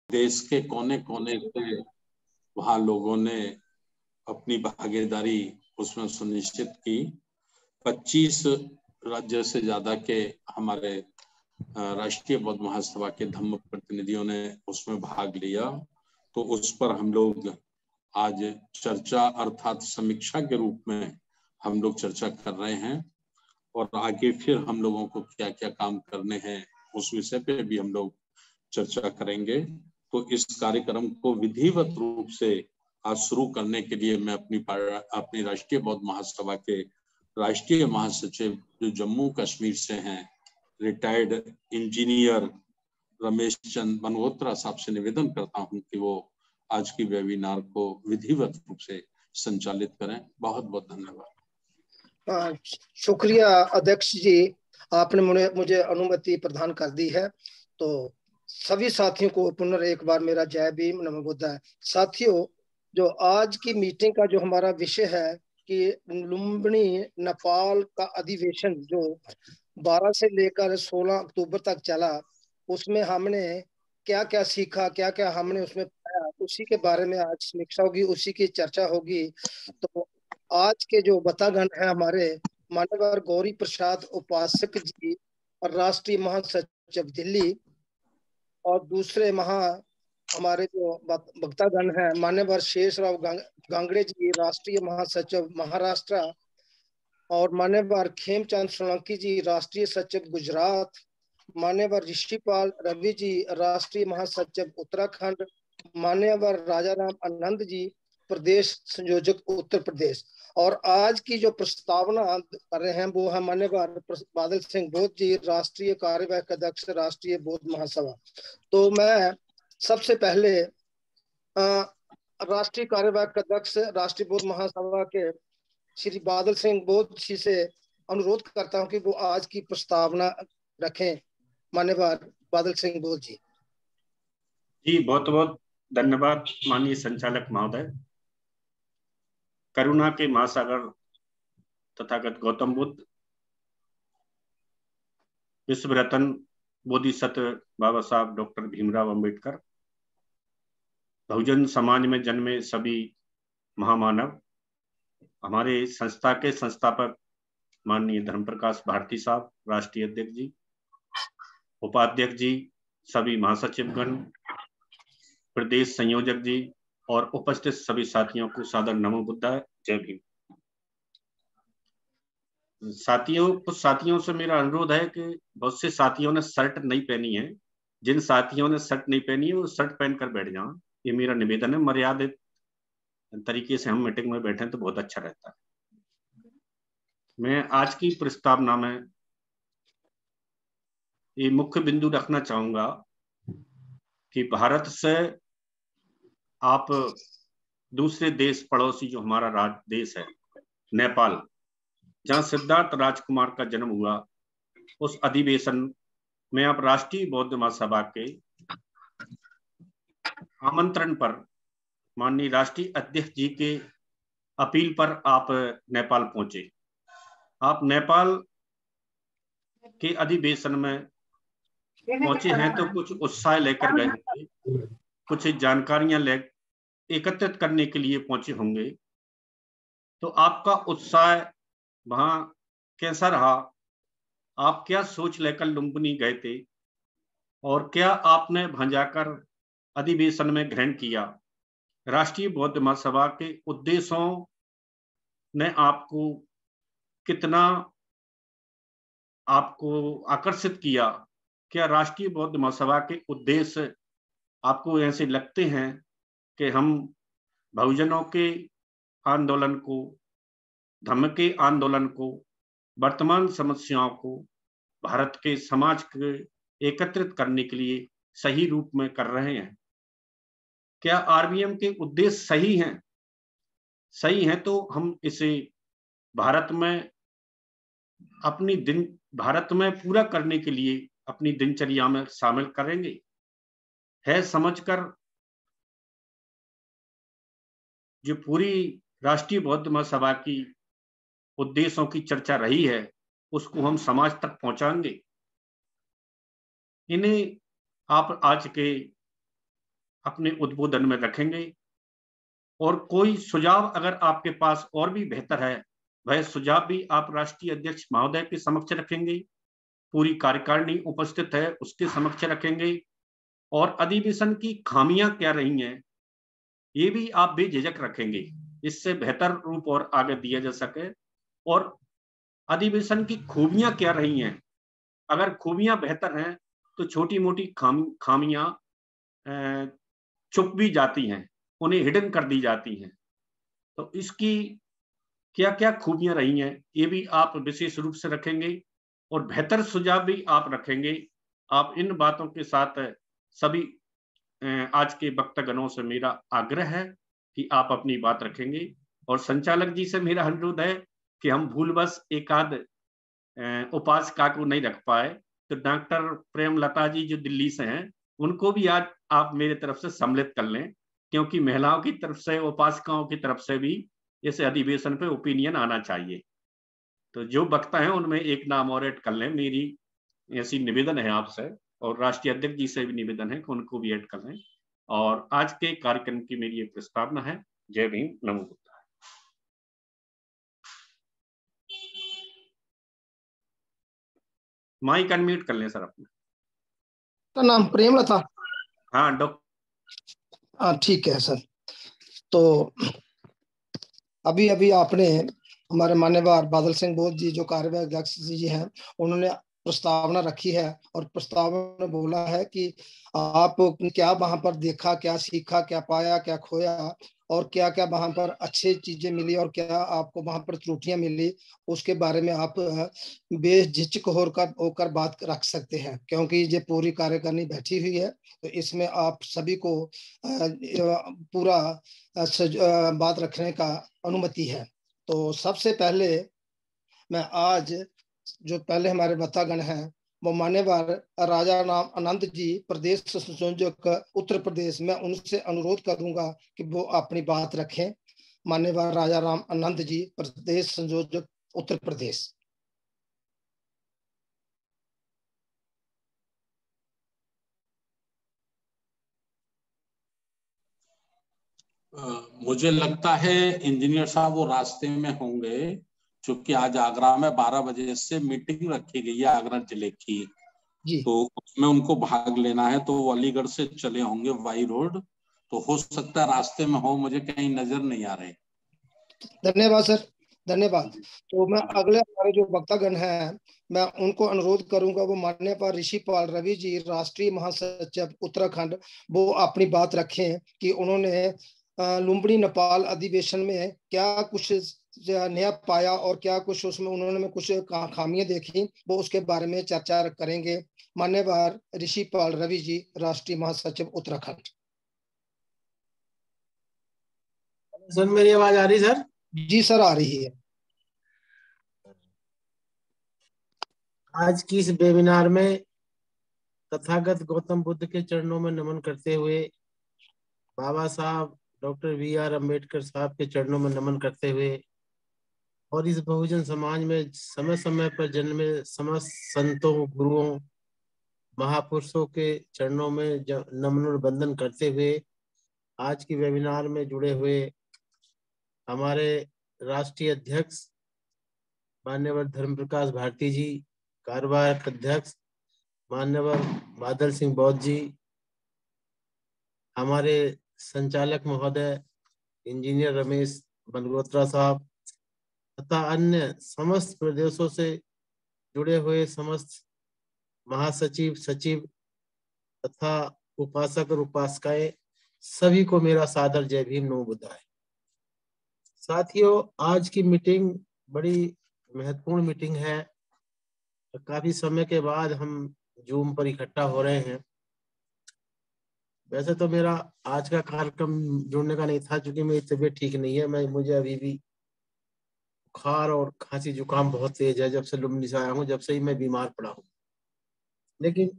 देश के कोने कोने से वहाँ लोगों ने अपनी भागीदारी उसमें सुनिश्चित की। 25 राज्य से ज्यादा के हमारे राष्ट्रीय बौद्ध महासभा के धम्म प्रतिनिधियों ने उसमें भाग लिया। तो उस पर हम लोग आज चर्चा अर्थात समीक्षा के रूप में हम लोग चर्चा कर रहे हैं, और आगे फिर हम लोगों को क्या क्या काम करने हैं उस विषय पे भी हम लोग चर्चा करेंगे। तो इस कार्यक्रम को विधिवत रूप से आज शुरू करने के लिए मैं अपनी राष्ट्रीय बौद्ध महासभा के राष्ट्रीय महासचिव जो जम्मू कश्मीर से हैं, रिटायर्ड इंजीनियर रमेश चंद मल्होत्रा साहब से निवेदन करता हूं कि वो आज की वेबिनार को विधिवत रूप से संचालित करें। बहुत बहुत धन्यवाद। शुक्रिया अध्यक्ष जी, आपने मुझे अनुमति प्रदान कर दी है। तो सभी साथियों को पुनः एक बार मेरा जय भीम, नमो बुद्धाय। साथियों, जो आज की मीटिंग का जो हमारा विषय है कि लुम्बिनी नेपाल का अधिवेशन जो 12 से लेकर 16 अक्टूबर तक चला, उसमें हमने क्या क्या सीखा, क्या क्या हमने उसमें पाया, उसी के बारे में आज समीक्षा होगी, उसी की चर्चा होगी। तो आज के जो वक्तागण हैं हमारे मान्यवर गौरी प्रसाद उपासक जी, राष्ट्रीय महासचिव दिल्ली, और दूसरे हमारे जो वक्तागण हैं मान्यवर शेषराव गांगड़े जी, राष्ट्रीय महासचिव महाराष्ट्र, और मान्यवर खेमचंद सोलंकी जी, राष्ट्रीय सचिव गुजरात, मान्यवर ऋषिपाल रवि जी, राष्ट्रीय महासचिव उत्तराखंड, मान्यवर राजाराम आनंद जी, प्रदेश संयोजक उत्तर प्रदेश। और आज की जो प्रस्तावना कर रहे हैं वो है मान्यवर बादल सिंह बोध जी, राष्ट्रीय कार्यवाहक अध्यक्ष राष्ट्रीय बौद्ध महासभा। तो मैं सबसे पहले राष्ट्रीय कार्यवाहक अध्यक्ष राष्ट्रीय बौद्ध महासभा के श्री बादल सिंह बोध जी से अनुरोध करता हूं कि वो आज की प्रस्तावना रखें। मान्यवर बादल सिंह बोध जी। जी, बहुत बहुत धन्यवाद माननीय संचालक महोदय। करुणा के महासागर तथागत गौतम बुद्ध, विश्व रत्न बोधिसत्व बाबा साहब डॉक्टर भीमराव अंबेडकर, बहुजन समाज में जन्मे सभी महामानव, हमारे संस्था के संस्थापक माननीय धर्म प्रकाश भारती साहब, राष्ट्रीय अध्यक्ष जी, उपाध्यक्ष जी, सभी महासचिवगण, प्रदेश संयोजक जी और उपस्थित सभी साथियों को सादर नमो बुद्धाय, जय भीम। साथियों, कुछ साथियों से मेरा अनुरोध है कि बहुत से साथियों ने शर्ट नहीं पहनी है। जिन साथियों ने शर्ट नहीं पहनी है वो शर्ट पहनकर बैठ जाओ, ये मेरा निवेदन है। मर्यादित तरीके से हम मीटिंग में बैठे तो बहुत अच्छा रहता है। मैं आज की प्रस्तावना में ये मुख्य बिंदु रखना चाहूंगा कि भारत से आप दूसरे देश पड़ोसी जो हमारा देश है नेपाल, जहां सिद्धार्थ राजकुमार का जन्म हुआ, उस अधिवेशन में आप राष्ट्रीय बौद्ध महासभा के आमंत्रण पर माननीय राष्ट्रीय अध्यक्ष जी के अपील पर आप नेपाल पहुंचे। आप नेपाल के अधिवेशन में पहुंचे हैं तो कुछ उत्साह लेकर गए होंगे, कुछ जानकारियां एकत्रित करने के लिए पहुंचे होंगे। तो आपका उत्साह वहां कैसा रहा? आप क्या सोच लेकर लुम्बिनी गए थे और क्या आपने वहां जाकर अधिवेशन में ग्रहण किया? राष्ट्रीय बौद्ध महासभा के उद्देश्यों ने आपको कितना आकर्षित किया? क्या राष्ट्रीय बौद्ध महासभा के उद्देश्य आपको ऐसे लगते हैं कि हम बहुजनों के आंदोलन को, धम्म के आंदोलन को, वर्तमान समस्याओं को भारत के समाज के एकत्रित करने के लिए सही रूप में कर रहे हैं? क्या आरबीएम के उद्देश्य सही हैं? सही हैं तो हम इसे भारत में पूरा करने के लिए अपनी दिनचर्या में शामिल करेंगे। है समझकर जो पूरी राष्ट्रीय बौद्ध महासभा की उद्देश्यों की चर्चा रही है उसको हम समाज तक पहुंचाएंगे। इन्हें आप आज के अपने उद्बोधन में रखेंगे और कोई सुझाव अगर आपके पास और भी बेहतर है, वह सुझाव भी आप राष्ट्रीय अध्यक्ष महोदय के समक्ष रखेंगे, पूरी कार्यकारिणी उपस्थित है उसके समक्ष रखेंगे, और अधिवेशन की खामियां क्या रही हैं ये भी आप बेझिझक रखेंगे, इससे बेहतर रूप और आगे दिया जा सके। और अधिवेशन की खूबियां क्या रही हैं, अगर खूबियां बेहतर हैं तो छोटी मोटी खामियां छुप भी जाती हैं, उन्हें हिडन कर दी जाती हैं। तो इसकी क्या क्या खूबियां रही हैं ये भी आप विशेष रूप से रखेंगे और बेहतर सुझाव भी आप रखेंगे। आप इन बातों के साथ सभी आज के वक्तागणों से मेरा आग्रह है कि आप अपनी बात रखेंगे, और संचालक जी से मेरा अनुरोध है कि हम भूलवश एक आध उपासिका को नहीं रख पाए, तो डॉक्टर प्रेमलता जी जो दिल्ली से हैं उनको भी आज आप मेरे तरफ से सम्मिलित कर लें, क्योंकि महिलाओं की तरफ से, उपासिकाओं की तरफ से भी इस अधिवेशन पे ओपिनियन आना चाहिए। तो जो वक्ता हैं उनमें एक नाम और ऐड कर लें, मेरी ऐसी निवेदन है आपसे, और राष्ट्रीय अध्यक्ष जी से भी निवेदन है कि उनको भी ऐड कर लें। और आज के कार्यक्रम की मेरी एक प्रस्तावना है। जय भीम, नमो बुद्धाय। माइक अनम्यूट कर लें सर अपना। का नाम प्रेमलता? हाँ डॉक्टर। ठीक है सर। तो अभी अभी आपने हमारे मान्यवर बादल सिंह बोध जी जो कार्यवाहक अध्यक्ष जी हैं, उन्होंने प्रस्तावना रखी है, और प्रस्तावना में बोला है कि आप क्या वहां पर देखा, क्या सीखा, क्या पाया, क्या खोया, और क्या क्या वहां पर अच्छी चीजें मिली और क्या आपको वहां पर त्रुटियां मिली, उसके बारे में आप बेझिझक होकर बात रख सकते हैं, क्योंकि ये पूरी कार्यकारिणी बैठी हुई है। तो इसमें आप सभी को पूरा बात रखने का अनुमति है। तो सबसे पहले मैं आज जो पहले हमारे वक्तागण हैं वो मान्यवर राजा राम आनंद जी, प्रदेश संयोजक उत्तर प्रदेश, मैं उनसे अनुरोध करूंगा कि वो अपनी बात रखें। मान्यवर राजा राम आनंद जी, प्रदेश संयोजक उत्तर प्रदेश। मुझे लगता है इंजीनियर साहब वो रास्ते में होंगे, क्योंकि आज आगरा में 12 बजे से मीटिंग रखी गई है आगरा जिले की जी। तो उसमें उनको भाग लेना है, तो वो अलीगढ़ से चले होंगे वाई रोड, तो हो सकता है रास्ते में हो, मुझे कहीं नजर नहीं आ रहे। धन्यवाद सर, धन्यवाद। तो मैं अगले हमारे जो वक्तागण हैं मैं उनको अनुरोध करूंगा, वो माननीय ऋषिपाल रवि जी, राष्ट्रीय महासचिव उत्तराखंड, वो अपनी बात रखें कि उन्होंने लुम्बिनी नेपाल अधिवेशन में क्या कुछ नया पाया और क्या कुछ उसमें उन्होंने कुछ खामियां देखी, वो उसके बारे में चर्चा करेंगे। मान्यवर ऋषिपाल रवि जी, राष्ट्रीय महासचिव उत्तराखंड। सर मेरी आवाज आ रही सर? जी सर, आ रही है। आज की इस वेबिनार में तथागत गौतम बुद्ध के चरणों में नमन करते हुए, बाबा साहब डॉक्टर वी.आर. अम्बेडकर साहब के चरणों में नमन करते हुए, और इस बहुजन समाज में समय समय पर जन्मे समस्त संतों, गुरुओं, महापुरुषों के चरणों में नमन और वंदन करते हुए, आज की वेबिनार में जुड़े हुए हमारे राष्ट्रीय अध्यक्ष मान्यवर धर्म प्रकाश भारती जी, कार्यवाहक अध्यक्ष मान्यवर बादल सिंह बौद्ध जी, हमारे संचालक महोदय इंजीनियर रमेश बलगोत्रा साहब, तथा अन्य समस्त प्रदेशों से जुड़े हुए समस्त महासचिव, सचिव तथा उपासक और उपासिकाएं, सभी को मेरा सादर जय भीम, नमो बुद्धाय। साथियों, आज की मीटिंग बड़ी महत्वपूर्ण मीटिंग है। काफी समय के बाद हम जूम पर इकट्ठा हो रहे हैं। वैसे तो मेरा आज का कार्यक्रम जुड़ने का नहीं था, क्योंकि मेरी तबीयत ठीक नहीं है। मुझे अभी भी बुखार और खांसी जुकाम बहुत तेज है, जब से लुम्बिनी से आया हूँ, जब से ही मैं बीमार पड़ा हूँ। लेकिन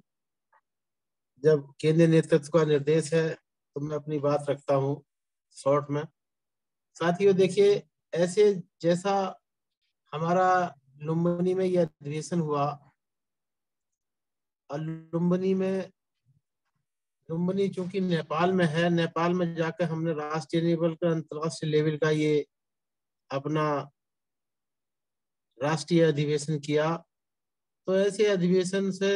जब केंद्रीय नेतृत्व का निर्देश है तो मैं अपनी बात रखता हूँ शॉर्ट में। साथियों देखिए, ऐसे जैसा हमारा लुम्बिनी में यह अधिवेशन हुआ, और लुम्बिनी में लुम्बिनी चूंकि नेपाल में है, नेपाल में जाकर हमने राष्ट्रीय लेवल का, अंतर्राष्ट्रीय लेवल का ये अपना राष्ट्रीय अधिवेशन किया। तो ऐसे अधिवेशन से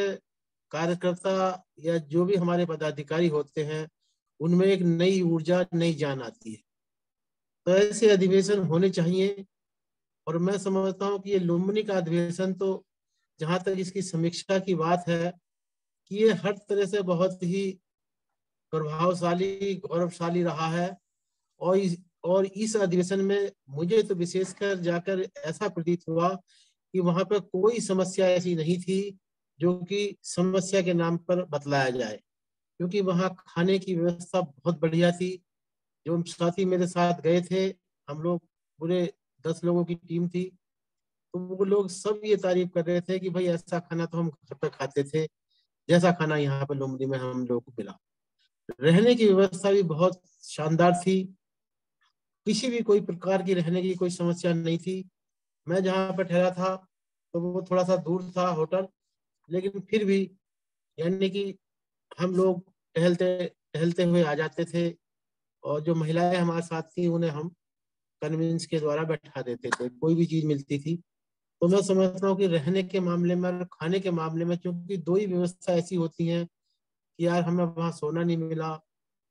कार्यकर्ता या जो भी हमारे पदाधिकारी होते हैं उनमें एक नई ऊर्जा, नई जान आती है। तो ऐसे अधिवेशन होने चाहिए। और मैं समझता हूँ कि ये लुम्बिनी का अधिवेशन, तो जहां तक इसकी समीक्षा की बात है, कि ये हर तरह से बहुत ही प्रभावशाली, गौरवशाली रहा है। और इस अधिवेशन में मुझे तो विशेषकर जाकर ऐसा प्रतीत हुआ कि वहां पर कोई समस्या ऐसी नहीं थी जो कि समस्या के नाम पर बतलाया जाए, क्योंकि वहां खाने की व्यवस्था बहुत बढ़िया थी। जो साथी मेरे साथ गए थे, हम लोग पूरे 10 लोगों की टीम थी, तो वो लोग सब ये तारीफ कर रहे थे कि भाई ऐसा खाना तो हम घर पे खाते थे, जैसा खाना यहाँ पे लुम्बिनी में हम लोग को मिला। रहने की व्यवस्था भी बहुत शानदार थी, किसी भी कोई प्रकार की रहने की कोई समस्या नहीं थी। मैं जहाँ पर ठहरा था तो वो थोड़ा सा दूर था होटल, लेकिन फिर भी यानी कि हम लोग टहलते टहलते हुए आ जाते थे, और जो महिलाएं हमारे साथ थी उन्हें हम कन्वेंस के द्वारा बैठा देते थे, कोई भी चीज मिलती थी। तो मैं समझता हूँ कि रहने के मामले में और खाने के मामले में, क्योंकि दो ही व्यवस्था ऐसी होती हैं कि यार हमें वहाँ सोना नहीं मिला,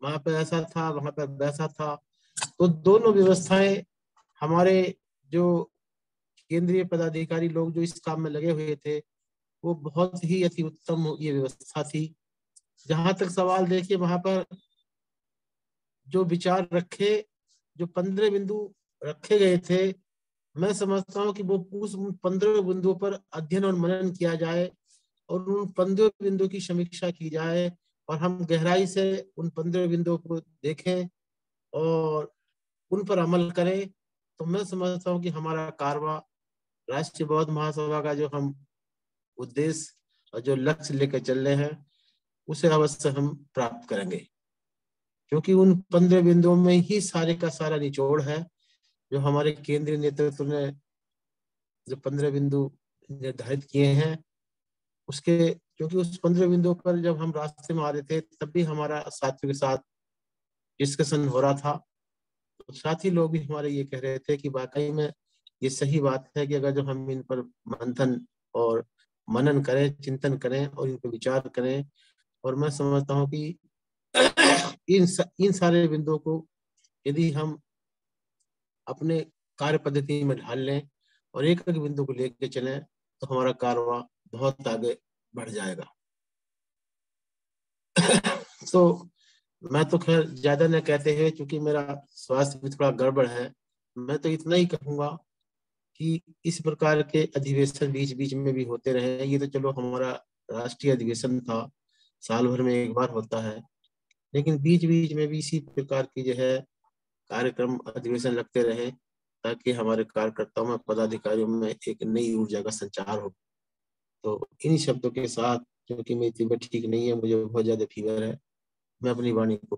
वहां पे ऐसा था, वहां पे वैसा था। तो दोनों व्यवस्थाएं हमारे जो केंद्रीय पदाधिकारी लोग जो इस काम में लगे हुए थे, वो बहुत ही अति उत्तम ये व्यवस्था थी। जहां तक सवाल देखिए, वहां पर जो विचार रखे, जो 15 बिंदु रखे गए थे, मैं समझता हूँ कि वो उस 15 बिंदुओं पर अध्ययन और मनन किया जाए, और उन 15 बिंदुओं की समीक्षा की जाए, और हम गहराई से उन 15 बिंदुओं को देखें और उन पर अमल करें। तो मैं समझता हूँ कि हमारा कारवां, राष्ट्रीय बौद्ध महासभा का जो हम उद्देश्य और जो लक्ष्य लेकर चल रहे हैं, उसे अवश्य हम प्राप्त करेंगे, क्योंकि उन 15 बिंदुओं में ही सारे का सारा निचोड़ है। जो हमारे केंद्रीय नेतृत्व ने जो 15 बिंदु निर्धारित किए हैं, उसके, क्योंकि उस 15 बिंदुओं पर जब हम रास्ते में आ रहे थे तब भी हमारा साथियों के साथ डिस्कशन हो रहा था, तो साथी लोग भी हमारे ये कह रहे थे कि वाकई में ये सही बात है कि अगर जो हम इन पर मंथन और मनन करें, चिंतन करें और इन पर विचार करें, और मैं समझता हूँ कि इन सारे बिंदुओं को यदि हम अपने कार्य पद्धति में ढाल लें और एक एक बिंदु को लेकर चलें, तो हमारा कारवां बहुत आगे बढ़ जाएगा। तो मैं तो खैर ज्यादा न कहते हुए, क्योंकि मेरा स्वास्थ्य भी थोड़ा गड़बड़ है, मैं तो इतना ही कहूंगा कि इस प्रकार के अधिवेशन बीच बीच में भी होते रहे। ये तो चलो हमारा राष्ट्रीय अधिवेशन था, साल भर में एक बार होता है, लेकिन बीच बीच में भी इसी प्रकार की जो है कार्यक्रम, अधिवेशन लगते रहे, ताकि हमारे कार्यकर्ताओं में, पदाधिकारियों में एक नई ऊर्जा का संचार हो। तो इन शब्दों के साथ, क्योंकि मेरी तबीयत ठीक नहीं है, मुझे बहुत ज्यादा फीवर है, मैं अपनी वाणी को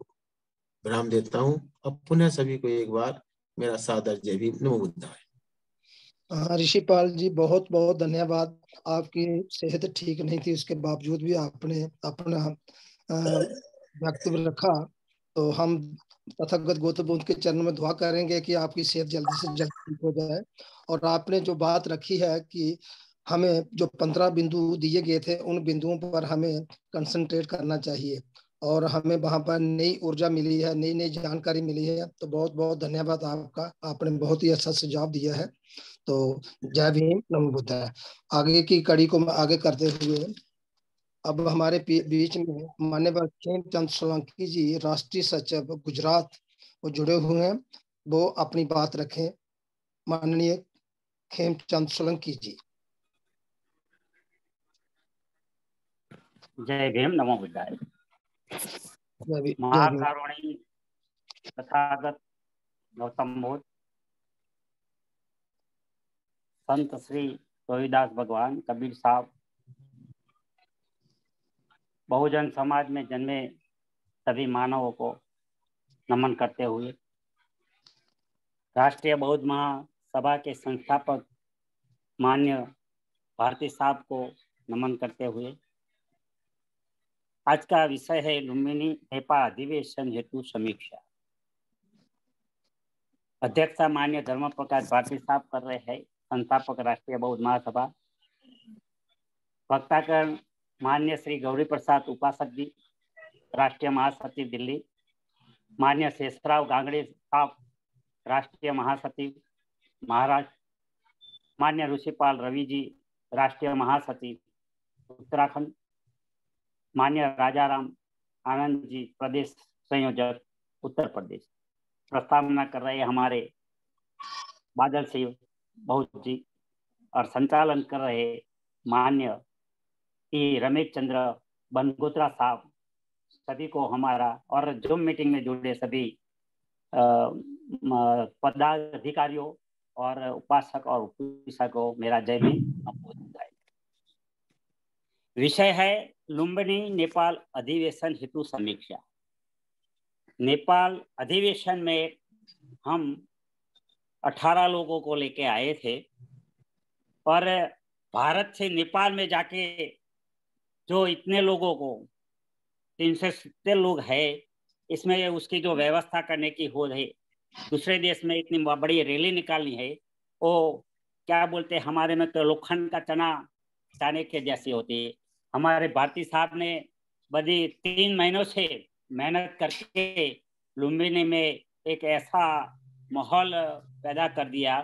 विराम देता हूँ। अब पुनः सभी को एक बार मेरा सादर जय भीम, नमो बुद्धाय। ऋषिपाल जी, बहुत बहुत धन्यवाद। आपकी सेहत ठीक नहीं थी, उसके बावजूद भी आपने अपना वक्तव्य रखा। तो हम तथागत गौतम बुद्ध के चरणों में दुआ करेंगे कि आपकी सेहत जल्दी से जल्दी ठीक हो जाए। और आपने जो बात रखी है कि हमें जो 15 बिंदु दिए गए थे, उन बिंदुओं पर हमें कंसंट्रेट करना चाहिए, और हमें वहां पर नई ऊर्जा मिली है, नई नई जानकारी मिली है। तो बहुत बहुत धन्यवाद आपका, आपने बहुत ही अच्छा सुझाव दिया है। तो जय भीम, नमो बुद्धाय। आगे की कड़ी को मैं आगे करते हुए, अब हमारे बीच में माननीय खेमचंद सोलंकी जी, राष्ट्रीय सचिव गुजरात, वो जुड़े हुए हैं, वो अपनी बात रखें। माननीय खेमचंद सोलंकी जी। जय भीम, नमो बुद्धाय। महाकारुणी तथागत गौतम बुद्ध संत श्री रोहिदास भगवान, कबीर साहब, बहुजन समाज में जन्मे सभी मानवों को नमन करते हुए, राष्ट्रीय बौद्ध महासभा के संस्थापक माननीय भारती साहब को नमन करते हुए, आज का विषय है लुम्बिनी नेपाल अधिवेशन हेतु समीक्षा। अध्यक्ष मान्य धर्म प्रकाश भारती साहब कर रहे हैं, संस्थापक राष्ट्रीय बौद्ध महासभा। वक्तागण मान्य श्री गौरी प्रसाद उपासक जी, राष्ट्रीय महासचिव दिल्ली। मान्य शेषराव गांगड़े साहब, राष्ट्रीय महासचिव महाराष्ट्र। मान्य ऋषिपाल रवि जी, राष्ट्रीय महासचिव उत्तराखंड। मान्य राजाराम आनंद जी, प्रदेश संयोजक उत्तर प्रदेश। प्रस्तावना कर रहे हमारे बादल सिंह बहुत जी और संचालन कर रहे मान्य श्री रमेश चंद्र बनगोत्रा साहब। सभी को हमारा और जूम मीटिंग में जुड़े सभी पदाधिकारियों और उपासक और उपासकों मेरा जय भीम। विषय है लुम्बिनी नेपाल अधिवेशन हेतु समीक्षा। नेपाल अधिवेशन में हम 18 लोगों को लेके आए थे और भारत से नेपाल में जाके जो इतने लोगों को 370 लोग है, इसमें उसकी जो व्यवस्था करने की हो रही, दूसरे देश में इतनी बड़ी रैली निकालनी है, वो क्या बोलते हैं हमारे में तो लोखंड का चने के जैसी होती है। हमारे भारती साहब ने बड़ी 3 महीनों से मेहनत करके लुम्बिनी में एक ऐसा माहौल पैदा कर दिया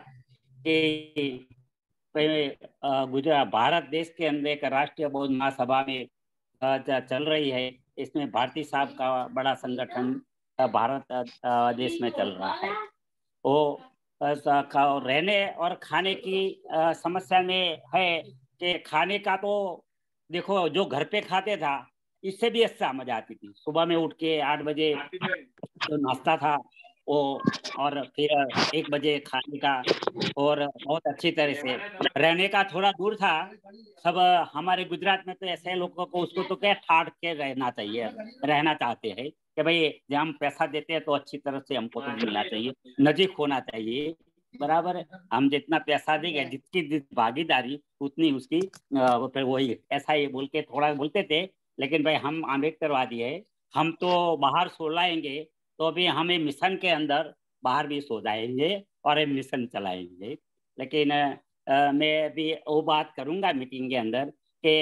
कि गुजरात भारत देश के अंदर एक राष्ट्रीय बौद्ध महासभा में चल रही है। इसमें भारती साहब का बड़ा संगठन भारत देश में चल रहा है। वो रहने और खाने की समस्या में है कि खाने का तो देखो जो घर पे खाते था इससे भी अच्छा मजा आती थी। सुबह में उठ के 8 बजे तो नाश्ता था वो, और फिर 1 बजे खाने का, और बहुत अच्छी तरह से रहने का। थोड़ा दूर था सब। हमारे गुजरात में तो ऐसे लोगों को उसको तो क्या ठाड़ के रहना चाहिए, रहना चाहते हैं कि भाई जब हम पैसा देते हैं तो अच्छी तरह से हमको तो मिलना चाहिए, नजीक होना चाहिए, बराबर है। हम जितना पैसा देंगे, जितनी भागीदारी उतनी उसकी फिर वही, ऐसा ये बोल के थोड़ा बोलते थे। लेकिन भाई हम अम्बेडकरवादी है, हम तो बाहर सो लाएंगे तो अभी हमें मिशन के अंदर बाहर भी सो जाएंगे और मिशन चलाएंगे। लेकिन मैं भी वो बात करूंगा मीटिंग के अंदर कि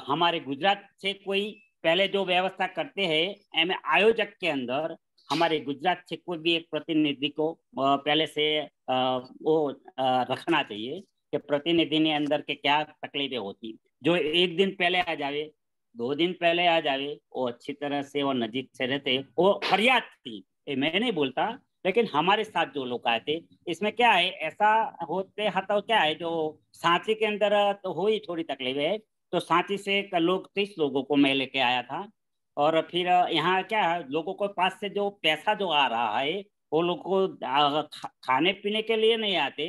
हमारे गुजरात से कोई पहले जो व्यवस्था करते हैं, आयोजक के अंदर हमारे गुजरात से कोई भी एक प्रतिनिधि को पहले से वो रखना चाहिए कि प्रतिनिधि ने अंदर के क्या तकलीफें होती। जो 1 दिन पहले आ जावे, 2 दिन पहले आ जावे, वो अच्छी तरह से वो नजीक से रहते। वो फरियाद थी, मैं नहीं बोलता, लेकिन हमारे साथ जो लोग आए थे, इसमें क्या है ऐसा होते है तो क्या है, जो सांची के अंदर तो हुई थोड़ी तकलीफ है। तो सांची से लोग 30 लोगों को मैं लेके आया था। और फिर यहाँ क्या है, लोगों के पास से जो पैसा जो आ रहा है वो लोग को खाने पीने के लिए नहीं आते,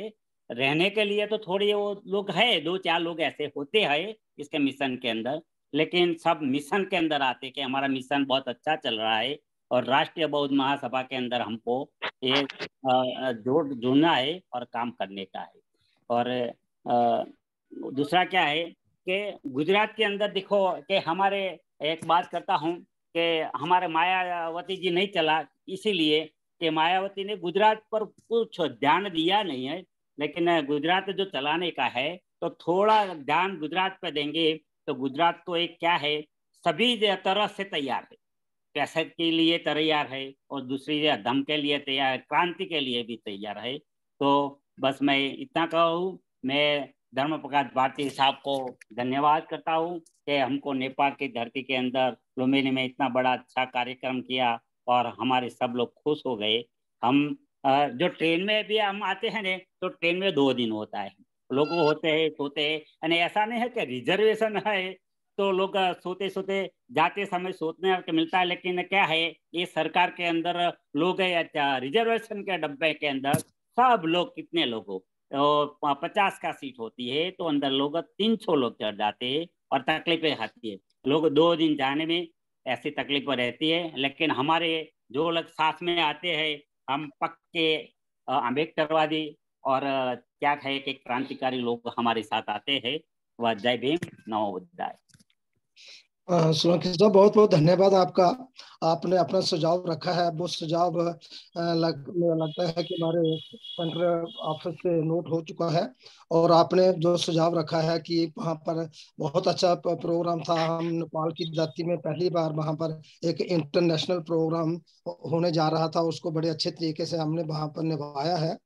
रहने के लिए तो थोड़ी वो लोग है, 2-4 लोग ऐसे होते हैं इसके मिशन के अंदर। लेकिन सब मिशन के अंदर आते कि हमारा मिशन बहुत अच्छा चल रहा है और राष्ट्रीय बौद्ध महासभा के अंदर हमको ये जुड़ना है और काम करने का है। और दूसरा क्या है कि गुजरात के अंदर देखो कि हमारे, एक बात करता हूँ कि हमारे मायावती जी नहीं चला, इसीलिए कि मायावती ने गुजरात पर कुछ ध्यान दिया नहीं है। लेकिन गुजरात जो चलाने का है तो थोड़ा ध्यान गुजरात पे देंगे तो गुजरात तो एक क्या है, सभी तरह से तैयार है, पैसे के लिए तैयार है और दूसरी धम के लिए तैयार है, क्रांति के लिए भी तैयार है। तो बस मैं इतना कहूँ, मैं धर्म प्रकाश भारती साहब को धन्यवाद करता हूँ कि हमको नेपाल की धरती के अंदर लुम्बिनी में इतना बड़ा अच्छा कार्यक्रम किया और हमारे सब लोग खुश हो गए। हम जो ट्रेन में भी हम आते हैं ना, तो ट्रेन में 2 दिन होता है, लोग होते हैं सोते हैं, और ऐसा नहीं है कि रिजर्वेशन है तो लोग सोते सोते जाते समय सोचने को मिलता है। लेकिन क्या है, ये सरकार के अंदर लोग रिजर्वेशन के डब्बे के अंदर सब लोग, कितने लोग हो, 50 का सीट होती है तो अंदर लोग 300 लोग चढ़ जाते हैं और तकलीफें आती है। लोग 2 दिन जाने में ऐसी तकलीफ रहती है। लेकिन हमारे जो लोग साथ में आते हैं, हम पक्के अम्बेडकरवादी और क्या कहे कि क्रांतिकारी लोग हमारे साथ आते हैं। वह जय भीम, नमो बुद्धाय। सोलंकी साहब, बहुत बहुत धन्यवाद आपका। आपने अपना सुझाव रखा है, वो सुझाव मुझे लगता है कि हमारे सेंट्रल ऑफिस से नोट हो चुका है। और आपने जो सुझाव रखा है कि वहाँ पर बहुत अच्छा प्रोग्राम था, हम नेपाल की धरती में पहली बार वहाँ पर एक इंटरनेशनल प्रोग्राम होने जा रहा था, उसको बड़े अच्छे तरीके से हमने वहाँ पर निभाया है।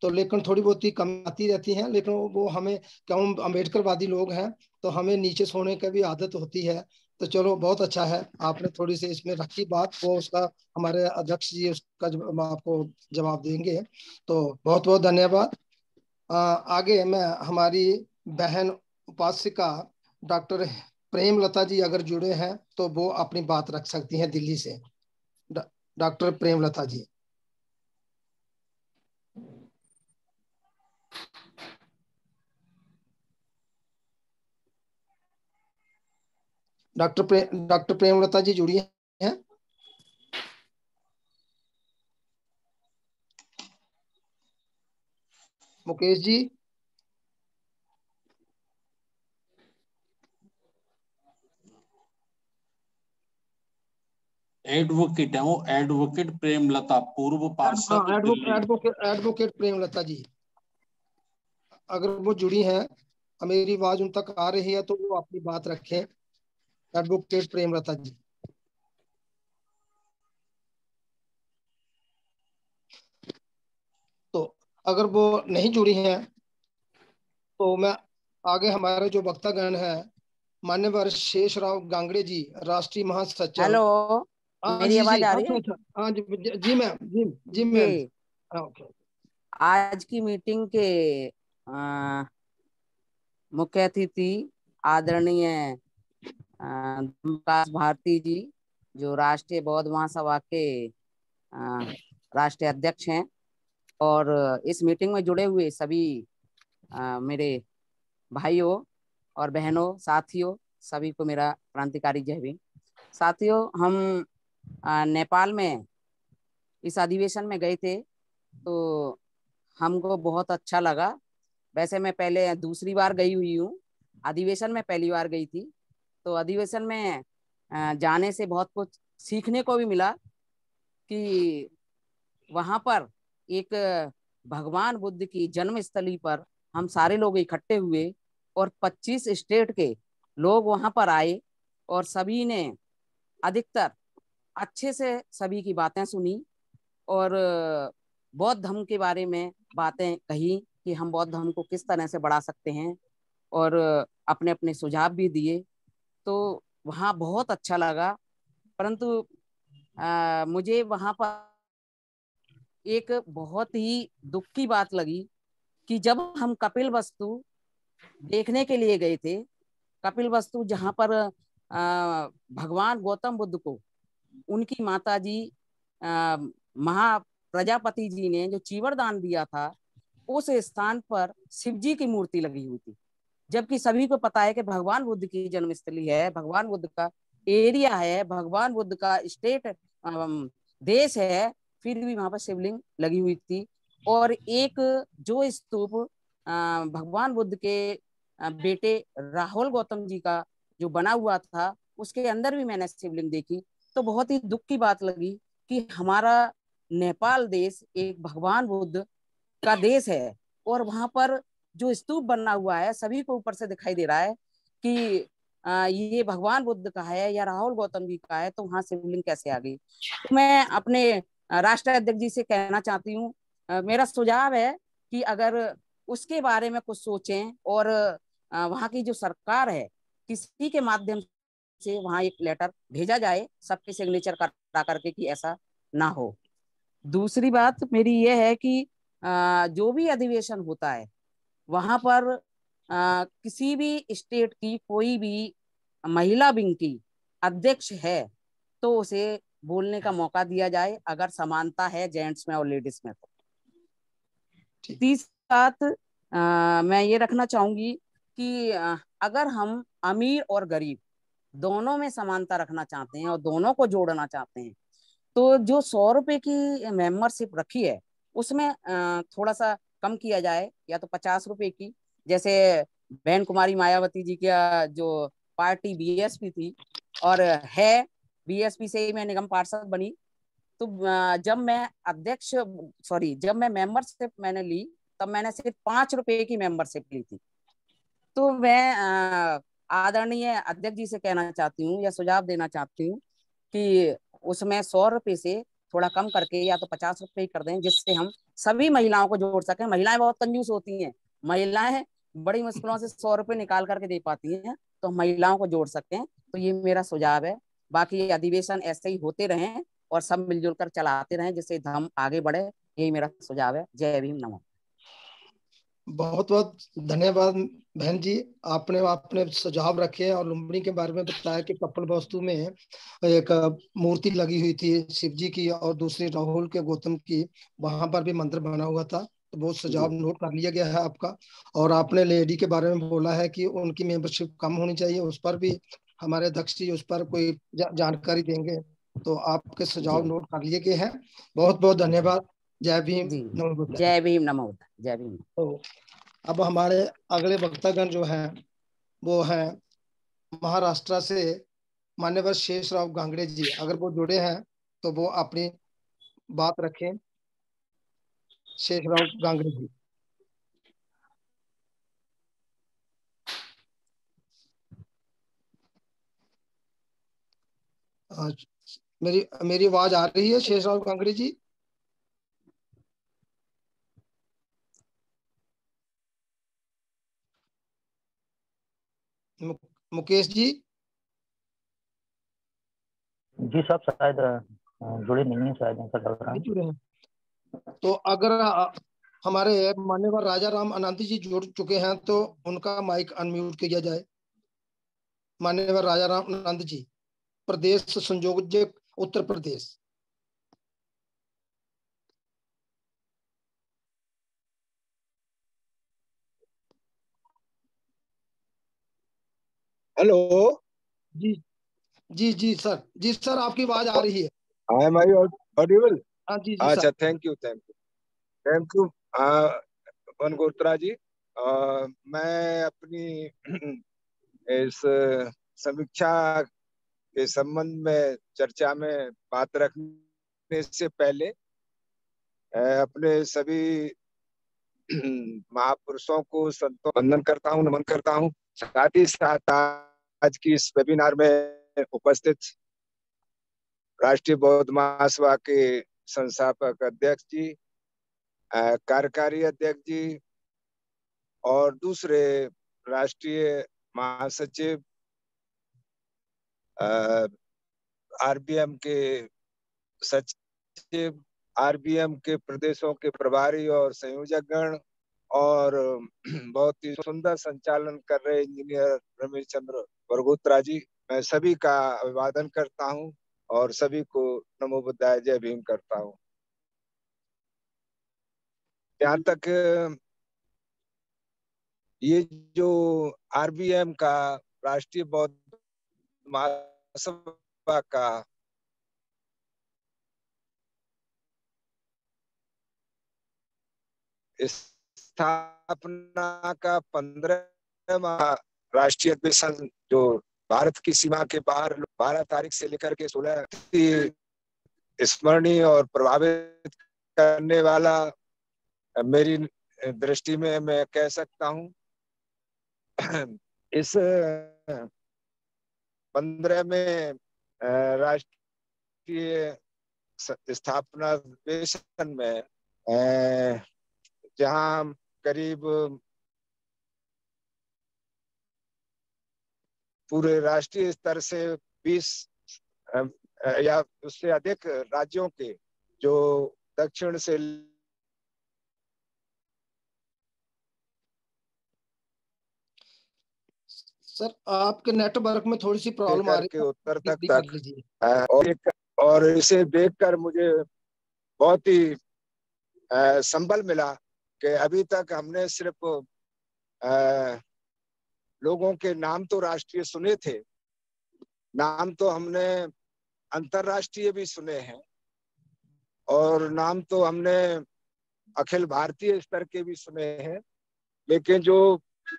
तो लेकिन थोड़ी बहुत ही कमी आती रहती है, लेकिन वो हमें, क्यों अम्बेडकरवादी लोग हैं तो हमें नीचे सोने की भी आदत होती है। तो चलो, बहुत अच्छा है, आपने थोड़ी सी इसमें रखी बात, वो उसका हमारे अध्यक्ष जी उसका आपको जवाब देंगे। तो बहुत बहुत धन्यवाद। आगे मैं, हमारी बहन उपासिका डॉक्टर प्रेमलता जी अगर जुड़े हैं तो वो अपनी बात रख सकती हैं दिल्ली से। डॉक्टर प्रेमलता जी। डॉक्टर प्रेमलता जी जुड़ी हैं? मुकेश जी। एडवोकेट है वो, एडवोकेट प्रेमलता, पूर्व पार्षद दिल्ली। एडवोकेट प्रेमलता जी, अगर वो जुड़ी हैं, मेरी आवाज उन तक आ रही है तो वो अपनी बात रखें। एडवोकेट प्रेमलता जी। तो अगर वो नहीं जुड़ी हैं तो मैं आगे, हमारे जो वक्तागण है, मान्यवर शेषराव गांगड़े जी, राष्ट्रीय महासचिव। हेलो, हाँ मेरी जी जी, आवाज आ रही अच्छा है अच्छा, हाँ जी जी मैम, जी जी मैम। जी। ओके। आज की मीटिंग के अ, मुख्य अतिथि आदरणीय प्रकाश भारती जी, जो राष्ट्रीय बौद्ध महासभा के राष्ट्रीय अध्यक्ष हैं, और इस मीटिंग में जुड़े हुए सभी मेरे भाइयों और बहनों, साथियों, सभी को मेरा क्रांतिकारी जय भीम। साथियों, हम नेपाल में इस अधिवेशन में गए थे तो हमको बहुत अच्छा लगा। वैसे मैं पहले दूसरी बार गई हुई हूँ, अधिवेशन में पहली बार गई थी। तो अधिवेशन में जाने से बहुत कुछ सीखने को भी मिला कि वहां पर एक भगवान बुद्ध की जन्मस्थली पर हम सारे लोग इकट्ठे हुए और 25 स्टेट के लोग वहां पर आए और सभी ने अधिकतर अच्छे से सभी की बातें सुनी और बौद्ध धर्म के बारे में बातें कही कि हम बौद्ध धर्म को किस तरह से बढ़ा सकते हैं, और अपने अपने सुझाव भी दिए। तो वहाँ बहुत अच्छा लगा। परंतु मुझे वहाँ पर एक बहुत ही दुख की बात लगी कि जब हम कपिल वस्तु देखने के लिए गए थे, कपिल वस्तु जहाँ पर भगवान गौतम बुद्ध को उनकी माता जी महा प्रजापति जी ने जो चीवर दान दिया था, उस स्थान पर शिव जी की मूर्ति लगी हुई थी। जबकि सभी को पता है कि भगवान बुद्ध की जन्मस्थली है, भगवान बुद्ध का एरिया है, भगवान बुद्ध का स्टेट देश है, फिर भी वहां पर शिवलिंग लगी हुई थी। और एक जो स्तूप भगवान बुद्ध के बेटे राहुल गौतम जी का जो बना हुआ था, उसके अंदर भी मैंने शिवलिंग देखी। तो बहुत ही दुख की बात लगी कि हमारा नेपाल देश एक भगवान बुद्ध का देश है और वहां पर जो स्तूप बना हुआ है सभी को ऊपर से दिखाई दे रहा है कि ये भगवान बुद्ध का है या राहुल गौतम जी का है, तो वहां शिवलिंग कैसे आ गई। तो मैं अपने राष्ट्रीय अध्यक्ष जी से कहना चाहती हूँ, मेरा सुझाव है कि अगर उसके बारे में कुछ सोचें और वहाँ की जो सरकार है, किसी के माध्यम से वहाँ एक लेटर भेजा जाए सबके सिग्नेचर करा करके कि ऐसा ना हो। दूसरी बात मेरी ये है कि जो भी अधिवेशन होता है वहां पर किसी भी स्टेट की कोई भी महिला विंग की अध्यक्ष है तो उसे बोलने का मौका दिया जाए, अगर समानता है जेंट्स में और लेडीज में। तो तीसरी बात मैं ये रखना चाहूंगी कि अगर हम अमीर और गरीब दोनों में समानता रखना चाहते हैं और दोनों को जोड़ना चाहते हैं, तो जो 100 रुपए की मेंबरशिप रखी है उसमें थोड़ा सा कम किया जाए, या तो 50 रुपए की, जैसे बहन कुमारी मायावती जी का जो पार्टी बीएसपी थी और है बीएसपी से ही मैं निगम पार्षद बनी। तो जब मैं मेंबरशिप मैंने ली, तब मैंने सिर्फ 5 रुपए की मेंबरशिप ली थी। तो मैं आदरणीय अध्यक्ष जी से कहना चाहती हूँ या सुझाव देना चाहती हूँ कि उसमें 100 रुपए से थोड़ा कम करके या तो 50 रुपए ही कर दें, जिससे हम सभी महिलाओं को जोड़ सकें। महिलाएं बहुत कंजूस होती हैं, महिलाएं बड़ी मुश्किलों से 100 रुपए निकाल करके दे पाती हैं, तो महिलाओं को जोड़ सकते हैं। तो ये मेरा सुझाव है। बाकी अधिवेशन ऐसे ही होते रहें और सब मिलजुल कर चलाते रहें, जिससे हम आगे बढ़े। यही मेरा सुझाव है। जय भीम, नमो। बहुत बहुत धन्यवाद बहन जी, आपने सुझाव रखे और लुम्बिनी के बारे में बताया कि कपिल वस्तु में एक मूर्ति लगी हुई थी शिव जी की और दूसरी राहुल के गौतम की, वहां पर भी मंदिर बना हुआ था। तो बहुत सुझाव नोट कर लिया गया है आपका। और आपने लेडी के बारे में बोला है कि उनकी मेंबरशिप कम होनी चाहिए, उस पर भी हमारे अध्यक्ष जी उस पर कोई जानकारी देंगे। तो आपके सुझाव नोट कर लिए गए हैं। बहुत बहुत धन्यवाद। जय भीम, नमो बुद्धाय। जय भीम, नमो बुद्धाय। जय भीम। तो अब हमारे अगले वक्तागण जो हैं वो हैं महाराष्ट्र से मान्यवर शेषराव गांगड़े जी। अगर वो जुड़े हैं तो वो अपनी बात रखें। शेषराव गांगड़े जी। मेरी आवाज आ रही है शेषराव गांगड़े जी? मुकेश जी? जी साहब, शायद जुड़े नहीं है, शायद ऐसा लग रहा है। जुड़े हैं तो अगर हमारे मान्यवर राजा राम अनंत जी जुड़ चुके हैं तो उनका माइक अनम्यूट किया जाए। मान्यवर राजा राम अनंत जी, प्रदेश संयोजक उत्तर प्रदेश। हेलो जी जी जी सर, जी सर, आपकी आवाज आ रही है। Am I audible? हाँ जी जी अच्छा, sir. Thank you Vangotra ji. मैं अपनी इस समीक्षा के संबंध में चर्चा में बात रखने से पहले अपने सभी महापुरुषों को संतों वंदन करता हूँ, नमन करता हूँ। साथ ही साथ आज की इस वेबिनार में उपस्थित राष्ट्रीय बौद्ध महासभा के संस्थापक अध्यक्ष जी, कार्यकारी अध्यक्ष जी और दूसरे राष्ट्रीय महासचिव, आरबीएम के सचिव, आरबीएम के प्रदेशों के प्रभारी और संयोजक गण, और बहुत ही सुंदर संचालन कर रहे इंजीनियर रमेश चंद्र वरगोत्रा जी, मैं सभी का अभिवादन करता हूं और सभी को नमो बुद्धाय, जय भीम करता हूं। यहाँ तक ये जो आरबीएम का, राष्ट्रीय बौद्ध महासभा का स्थापना का 15वां राष्ट्रीय अधिवेशन जो भारत की सीमा के बाहर 12 तारीख से लेकर के 16 स्मरणीय और प्रभावित करने वाला मेरी दृष्टि में मैं कह सकता हूं। इस 15वें राष्ट्रीय स्थापना अधिवेशन में जहां करीब पूरे राष्ट्रीय स्तर से 20 या उससे अधिक राज्यों के जो दक्षिण से सर आपके नेटवर्क में थोड़ी सी प्रॉब्लम आ रही है, उत्तर तक और इसे देखकर मुझे बहुत ही संबल मिला कि अभी तक हमने सिर्फ लोगों के नाम तो राष्ट्रीय सुने थे, नाम तो हमने अंतरराष्ट्रीय भी सुने हैं और नाम तो हमने अखिल भारतीय स्तर के भी सुने हैं, लेकिन जो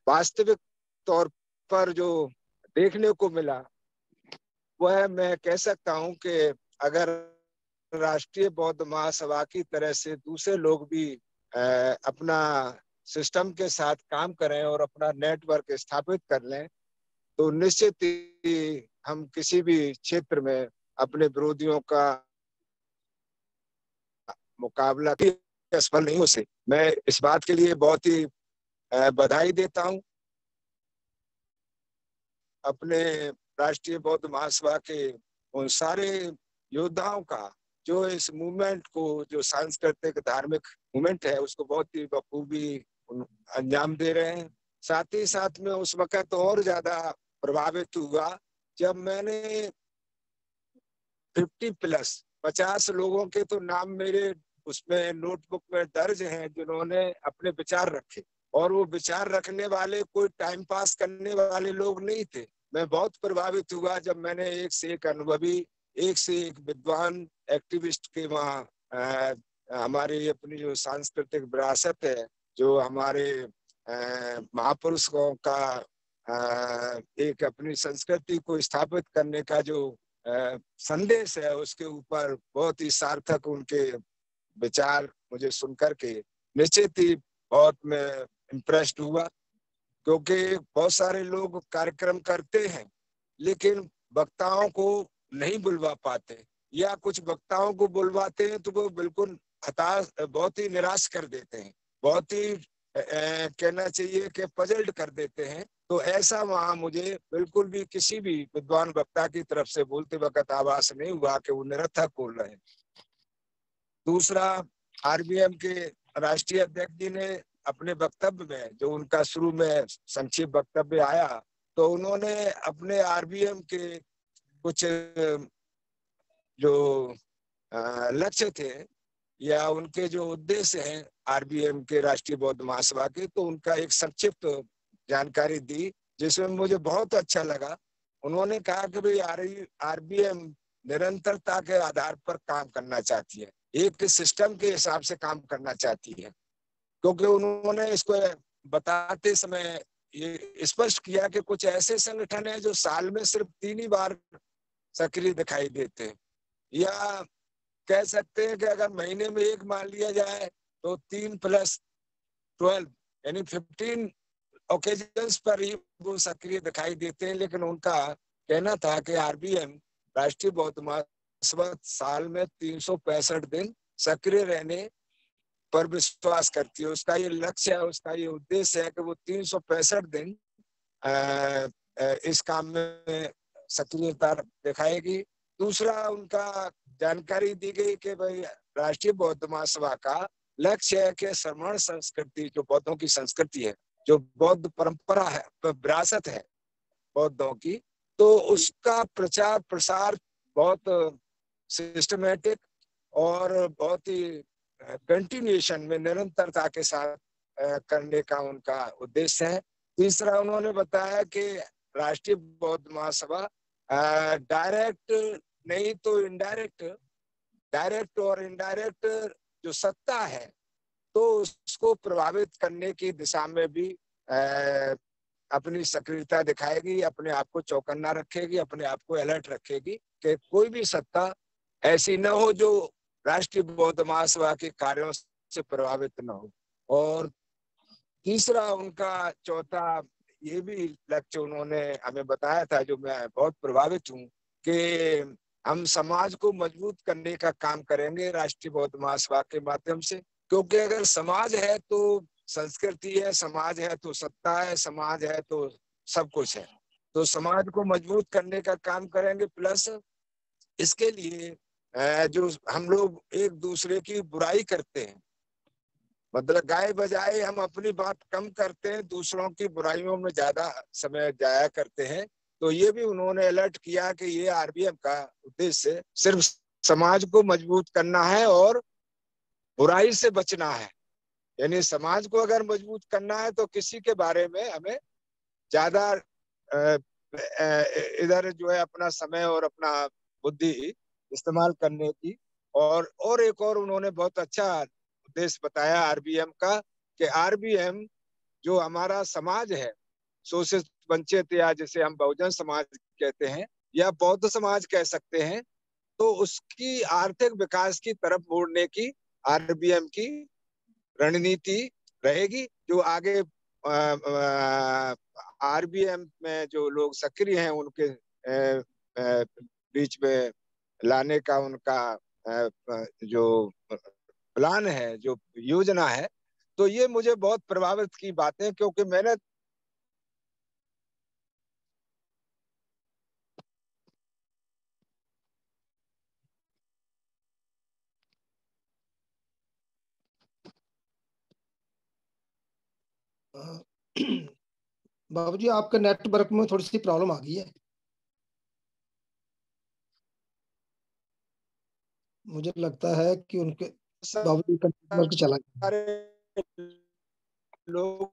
वास्तविक तौर पर जो देखने को मिला वह मैं कह सकता हूं कि अगर राष्ट्रीय बौद्ध महासभा की तरह से दूसरे लोग भी अपना सिस्टम के साथ काम करें और अपना नेटवर्क स्थापित कर लें तो निश्चित ही हम किसी भी क्षेत्र में अपने विरोधियों का मुकाबला असफल नहीं हो सकते। मैं इस बात के लिए बहुत ही बधाई देता हूं अपने राष्ट्रीय बौद्ध महासभा के उन सारे योद्धाओं का जो इस मूवमेंट को, जो सांस्कृतिक धार्मिक मूवमेंट है, उसको बहुत ही बखूबी अंजाम दे रहे हैं। साथ ही साथ में उस वक्त और ज्यादा प्रभावित हुआ जब मैंने 50 लोगों के तो नाम मेरे उसमें नोटबुक में दर्ज हैं जिन्होंने अपने विचार रखे, और वो विचार रखने वाले कोई टाइम पास करने वाले लोग नहीं थे। मैं बहुत प्रभावित हुआ जब मैंने एक से एक अनुभवी, एक से एक विद्वान एक्टिविस्ट के वहाँ हमारी अपनी जो सांस्कृतिक विरासत है, जो हमारे महापुरुषों का एक अपनी संस्कृति को स्थापित करने का जो संदेश है, उसके ऊपर बहुत ही सार्थक उनके विचार मुझे सुनकर के निश्चित ही बहुत मैं इम्प्रेस्ड हुआ। क्योंकि बहुत सारे लोग कार्यक्रम करते हैं लेकिन वक्ताओं को नहीं बुलवा पाते, या कुछ वक्ताओं को बुलवाते हैं तो वो बिल्कुल हताश, बहुत ही निराश कर देते हैं, बहुत ही कहना चाहिए कि पजल्ड कर देते हैं। तो ऐसा वहां मुझे बिल्कुल भी किसी भी विद्वान वक्ता की तरफ से बोलते वक्त आभास नहीं हुआ कि वो निरर्थक बोल रहे हैं। दूसरा, आरबीएम के राष्ट्रीय अध्यक्ष जी ने अपने वक्तव्य में, जो उनका शुरू में संक्षिप्त वक्तव्य आया, तो उन्होंने अपने आरबीएम के कुछ जो लक्ष्य थे या उनके जो उद्देश्य हैं आरबीएम के राष्ट्रीय बौद्ध महासभा के, तो उनका एक संक्षिप्त जानकारी दी जिसमें मुझे बहुत अच्छा लगा। उन्होंने कहा कि भाई आरबीएम निरंतरता के आधार पर काम करना चाहती है, एक सिस्टम के हिसाब से काम करना चाहती है। क्योंकि उन्होंने इसको बताते समय ये स्पष्ट किया कि कुछ ऐसे संगठन हैं जो साल में सिर्फ 3 ही बार सक्रिय दिखाई देते हैं, या कह सकते हैं कि अगर महीने में एक मान लिया जाए तो 3 + 12 यानी 15 ओकेजन्स पर ही वो सक्रिय दिखाई देते हैं। लेकिन उनका कहना था कि आरबीएम राष्ट्रीय बौद्ध महासभा साल में 365 दिन सक्रिय रहने पर विश्वास करती है। उसका ये लक्ष्य है, उसका ये उद्देश्य है कि वो 365 दिन इस काम में सक्रियता दिखाएगी। दूसरा, उनका जानकारी दी गई कि भाई राष्ट्रीय बौद्ध महासभा का लक्ष्य है कि श्रमण संस्कृति, जो बौद्धों की संस्कृति है, जो बौद्ध परंपरा है, विरासत है बौद्धों की, तो उसका प्रचार प्रसार बहुत सिस्टमेटिक और बहुत ही कंटिन्यूएशन में निरंतरता के साथ करने का उनका उद्देश्य है। तीसरा, उन्होंने बताया कि राष्ट्रीय बौद्ध महासभा डायरेक्ट नहीं तो इनडायरेक्ट, डायरेक्ट और इनडायरेक्ट जो सत्ता है तो उसको प्रभावित करने की दिशा में भी अपनी सक्रियता दिखाएगी, अपने आप को चौकन्ना रखेगी, अपने आप को अलर्ट रखेगी कि कोई भी सत्ता ऐसी न हो जो राष्ट्रीय बौद्ध महासभा के कार्यों से प्रभावित न हो। और तीसरा, उनका चौथा ये भी लक्ष्य उन्होंने हमें बताया था, जो मैं बहुत प्रभावित हूँ, कि हम समाज को मजबूत करने का काम करेंगे राष्ट्रीय बौद्ध महासभा के माध्यम से। क्योंकि अगर समाज है तो संस्कृति है, समाज है तो सत्ता है, समाज है तो सब कुछ है। तो समाज को मजबूत करने का काम करेंगे, प्लस इसके लिए जो हम लोग एक दूसरे की बुराई करते हैं, मतलब गाय बजाए हम अपनी बात कम करते हैं, दूसरों की बुराइयों में ज्यादा समय जाया करते हैं। तो ये भी उन्होंने अलर्ट किया कि ये आरबीएम का उद्देश्य सिर्फ समाज को मजबूत करना है और बुराई से बचना है। यानी समाज को अगर मजबूत करना है तो किसी के बारे में हमें ज्यादा इधर जो है अपना समय और अपना बुद्धि इस्तेमाल करने की। और एक और उन्होंने बहुत अच्छा उद्देश्य बताया आरबीएम का, कि आरबीएम जो हमारा समाज है, शोषित वंचित या जिसे हम बहुजन समाज कहते हैं, या बौद्ध समाज कह सकते हैं, तो उसकी आर्थिक विकास की तरफ मोड़ने की आरबीएम की रणनीति रहेगी। जो आगे आरबीएम में जो लोग सक्रिय हैं उनके बीच में लाने का उनका जो प्लान है, जो योजना है, तो ये मुझे बहुत प्रभावित की बातें, क्योंकि मैंने बाबूजी आपके नेटवर्क में थोड़ी सी प्रॉब्लम आ गई है, मुझे लगता है कि उनके बाबूजी का नेटवर्क चला गया। लोग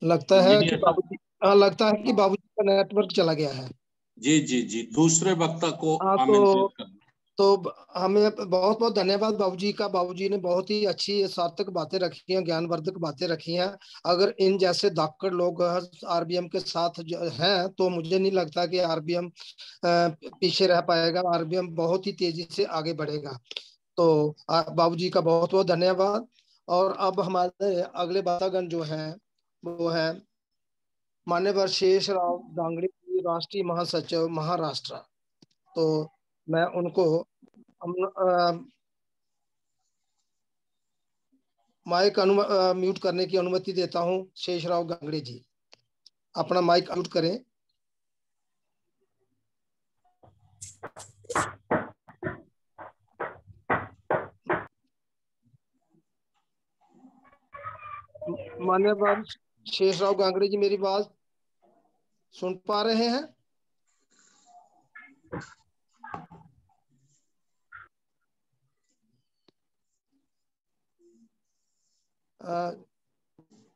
लगता है कि बाबूजी, हाँ लगता है कि बाबूजी का नेटवर्क चला गया है। जी जी जी, दूसरे वक्ता को हाँ आमंत्रित करना। तो हमें बहुत बहुत धन्यवाद बाबूजी का। बाबूजी ने बहुत ही अच्छी सार्थक बातें रखी हैं, ज्ञानवर्धक बातें रखी हैं। अगर इन जैसे धाकड़ लोग आरबीएम के साथ हैं तो मुझे नहीं लगता कि आरबीएम पीछे रह पाएगा, आरबीएम बहुत ही तेजी से आगे बढ़ेगा। तो बाबूजी का बहुत बहुत धन्यवाद। और अब हमारे अगले बातागण जो हैं वो है मान्यवर शेषराव गांगड़ी जी, राष्ट्रीय महासचिव महाराष्ट्र। तो मैं उनको माइक म्यूट करने की अनुमति देता हूं। शेषराव गांगड़ी जी, अपना माइक म्यूट करें। मान्यवर शेषराव गांगड़ी जी, मेरी बात सुन पा रहे हैं?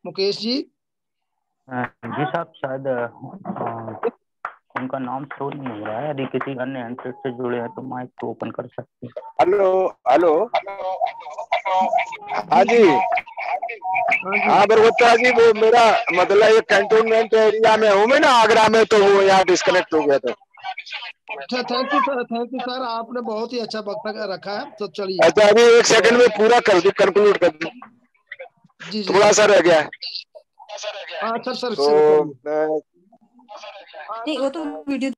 मुकेश जी? जी साहब, शायद उनका नाम शो नहीं हो रहा है। यदि किसी अन्य हैंडसेट से जुड़े हैं तो माइक को ओपन कर सकते हैं। हेलो हेलो, हाँ जी, हाँ बरबत्ता जी, वो मेरा मतलब ये कैंटोनमेंट एरिया में हूँ मैं ना, आगरा में, तो वो यहाँ डिस्कनेक्ट हो गया था। अच्छा, थैंक यू सर, आपने बहुत ही अच्छा वक्त रखा है। तो चलिए, अच्छा अभी एक सेकंड में पूरा कर दी, कंक्लूड कर दी। जी जी, थोड़ा सा रह गया है। हाँ सर तो वो तो वीडियो।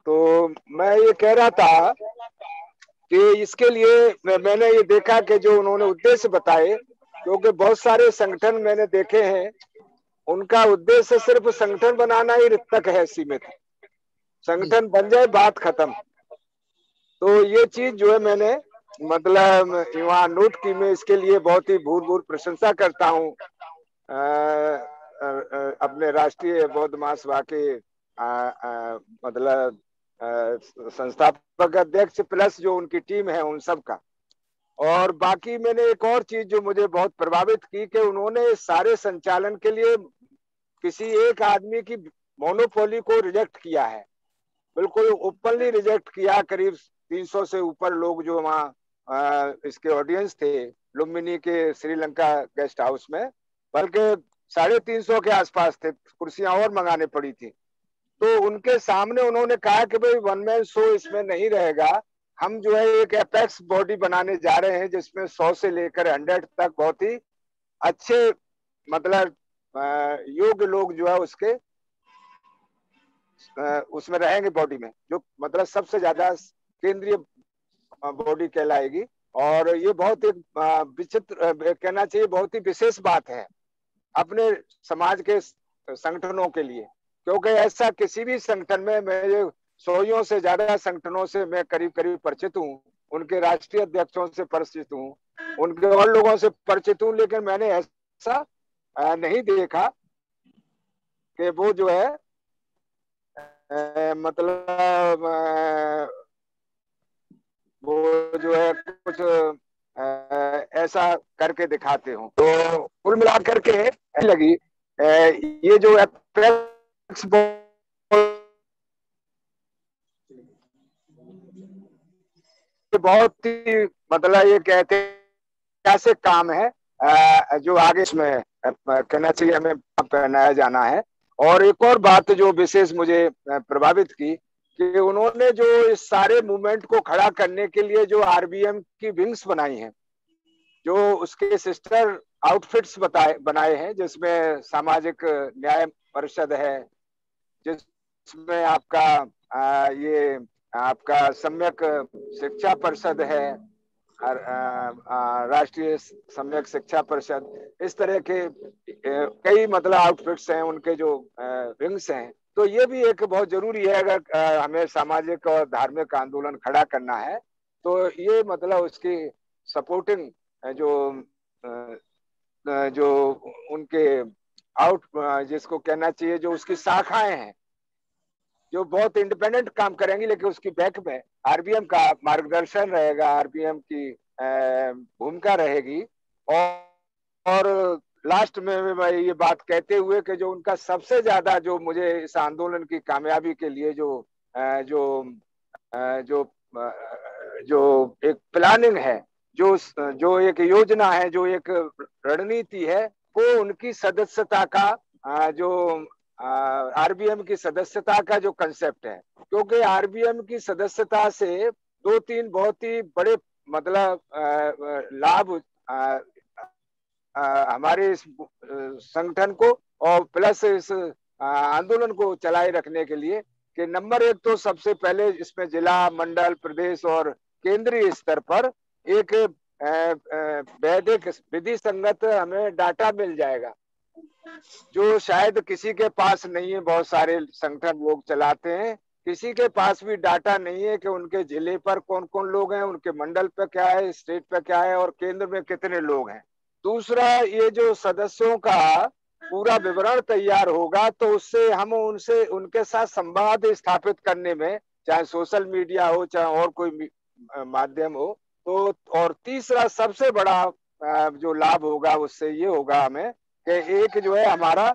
तो मैं ये कह रहा था कि इसके लिए मैंने ये देखा कि जो उन्होंने उद्देश्य बताए, क्योंकि बहुत सारे संगठन मैंने देखे हैं, उनका उद्देश्य सिर्फ संगठन बनाना ही तक है सीमित। संगठन बन जाए बात खत्म। तो ये चीज जो है मैंने मतलब वहाँ नोट की। मैं इसके लिए बहुत ही भूर प्रशंसा करता हूँ अपने राष्ट्रीय बौद्ध महासभा के मतलब संस्थापक अध्यक्ष प्लस जो उनकी टीम है उन सब का। और बाकी मैंने एक और चीज जो मुझे बहुत प्रभावित की कि उन्होंने सारे संचालन के लिए किसी एक आदमी की मोनोपोली को रिजेक्ट किया है, बिल्कुल ओपनली रिजेक्ट किया। करीब 300 से ऊपर लोग जो वहाँ इसके ऑडियंस थे लुम्बिनी के श्रीलंका गेस्ट हाउस में, बल्कि 350 के आसपास थे, कुर्सियां और मंगाने पड़ी थी। तो उनके सामने उन्होंने कहा कि भाई वन मैन शो इसमें नहीं रहेगा, हम जो है एक एपेक्स बॉडी बनाने जा रहे हैं जिसमें 100 से लेकर 100 तक बहुत ही अच्छे मतलब योग्य लोग जो है उसके उसमें रहेंगे बॉडी में, जो मतलब सबसे ज्यादा केंद्रीय बॉडी कहलाएगी। और ये बहुत एक विचित्र कहना चाहिए, बहुत ही विशेष बात है अपने समाज के संगठनों के लिए, क्योंकि ऐसा किसी भी संगठन में, मैं 100 से ज्यादा संगठनों से मैं करीब परिचित हूँ, उनके राष्ट्रीय अध्यक्षों से परिचित हूँ, उनके और लोगों से परिचित हूँ, लेकिन मैंने ऐसा नहीं देखा कि वो जो है मतलब वो जो है कुछ ऐसा करके दिखाते हो। तो कुल मिलाकर के लगी ये जो एपेक्स बहुत ही मतलब ये कहते हैं ऐसे काम है जो आगे इसमें कहना चाहिए हमें पहनाया जाना है। और एक और बात जो विशेष मुझे प्रभावित की कि उन्होंने जो इस सारे मूवमेंट को खड़ा करने के लिए जो आरबीएम की विंग्स बनाई हैं, जो उसके सिस्टर आउटफिट्स बनाए हैं, जिसमें सामाजिक न्याय परिषद है, जिसमें आपका ये आपका सम्यक शिक्षा परिषद है, राष्ट्रीय सम्यक शिक्षा परिषद, इस तरह के कई मतलब आउटफिट्स हैं उनके जो विंग्स हैं। तो ये भी एक बहुत जरूरी है, अगर हमें सामाजिक और धार्मिक आंदोलन खड़ा करना है तो ये मतलब उसकी सपोर्टिंग जो उनके जिसको कहना चाहिए जो उसकी शाखाएं हैं जो बहुत इंडिपेंडेंट काम करेंगी, लेकिन उसकी बैक में आरबीएम का मार्गदर्शन रहेगा, आरबीएम की भूमिका रहेगी। और लास्ट में मैं ये बात कहते हुए कि जो उनका सबसे ज्यादा जो मुझे इस आंदोलन की कामयाबी के लिए जो एक प्लानिंग है, जो एक योजना है, जो एक रणनीति है, वो उनकी सदस्यता का जो आरबीएम की सदस्यता का जो कंसेप्ट है। क्योंकि आरबीएम की सदस्यता से 2-3 बहुत ही बड़े मतलब लाभ हमारे इस संगठन को और प्लस इस आंदोलन को चलाए रखने के लिए कि नंबर 1 तो सबसे पहले इसमें जिला, मंडल, प्रदेश और केंद्रीय स्तर पर एक वैधिक विधि संगत हमें डाटा मिल जाएगा, जो शायद किसी के पास नहीं है। बहुत सारे संगठन लोग चलाते हैं, किसी के पास भी डाटा नहीं है कि उनके जिले पर कौन कौन लोग हैं, उनके मंडल पे क्या है, स्टेट पे क्या है और केंद्र में कितने लोग हैं। दूसरा, ये जो सदस्यों का पूरा विवरण तैयार होगा तो उससे हम उनसे उनके साथ संवाद स्थापित करने में, चाहे सोशल मीडिया हो चाहे और कोई माध्यम हो, तो और तीसरा सबसे बड़ा जो लाभ होगा उससे ये होगा हमें कि एक जो है हमारा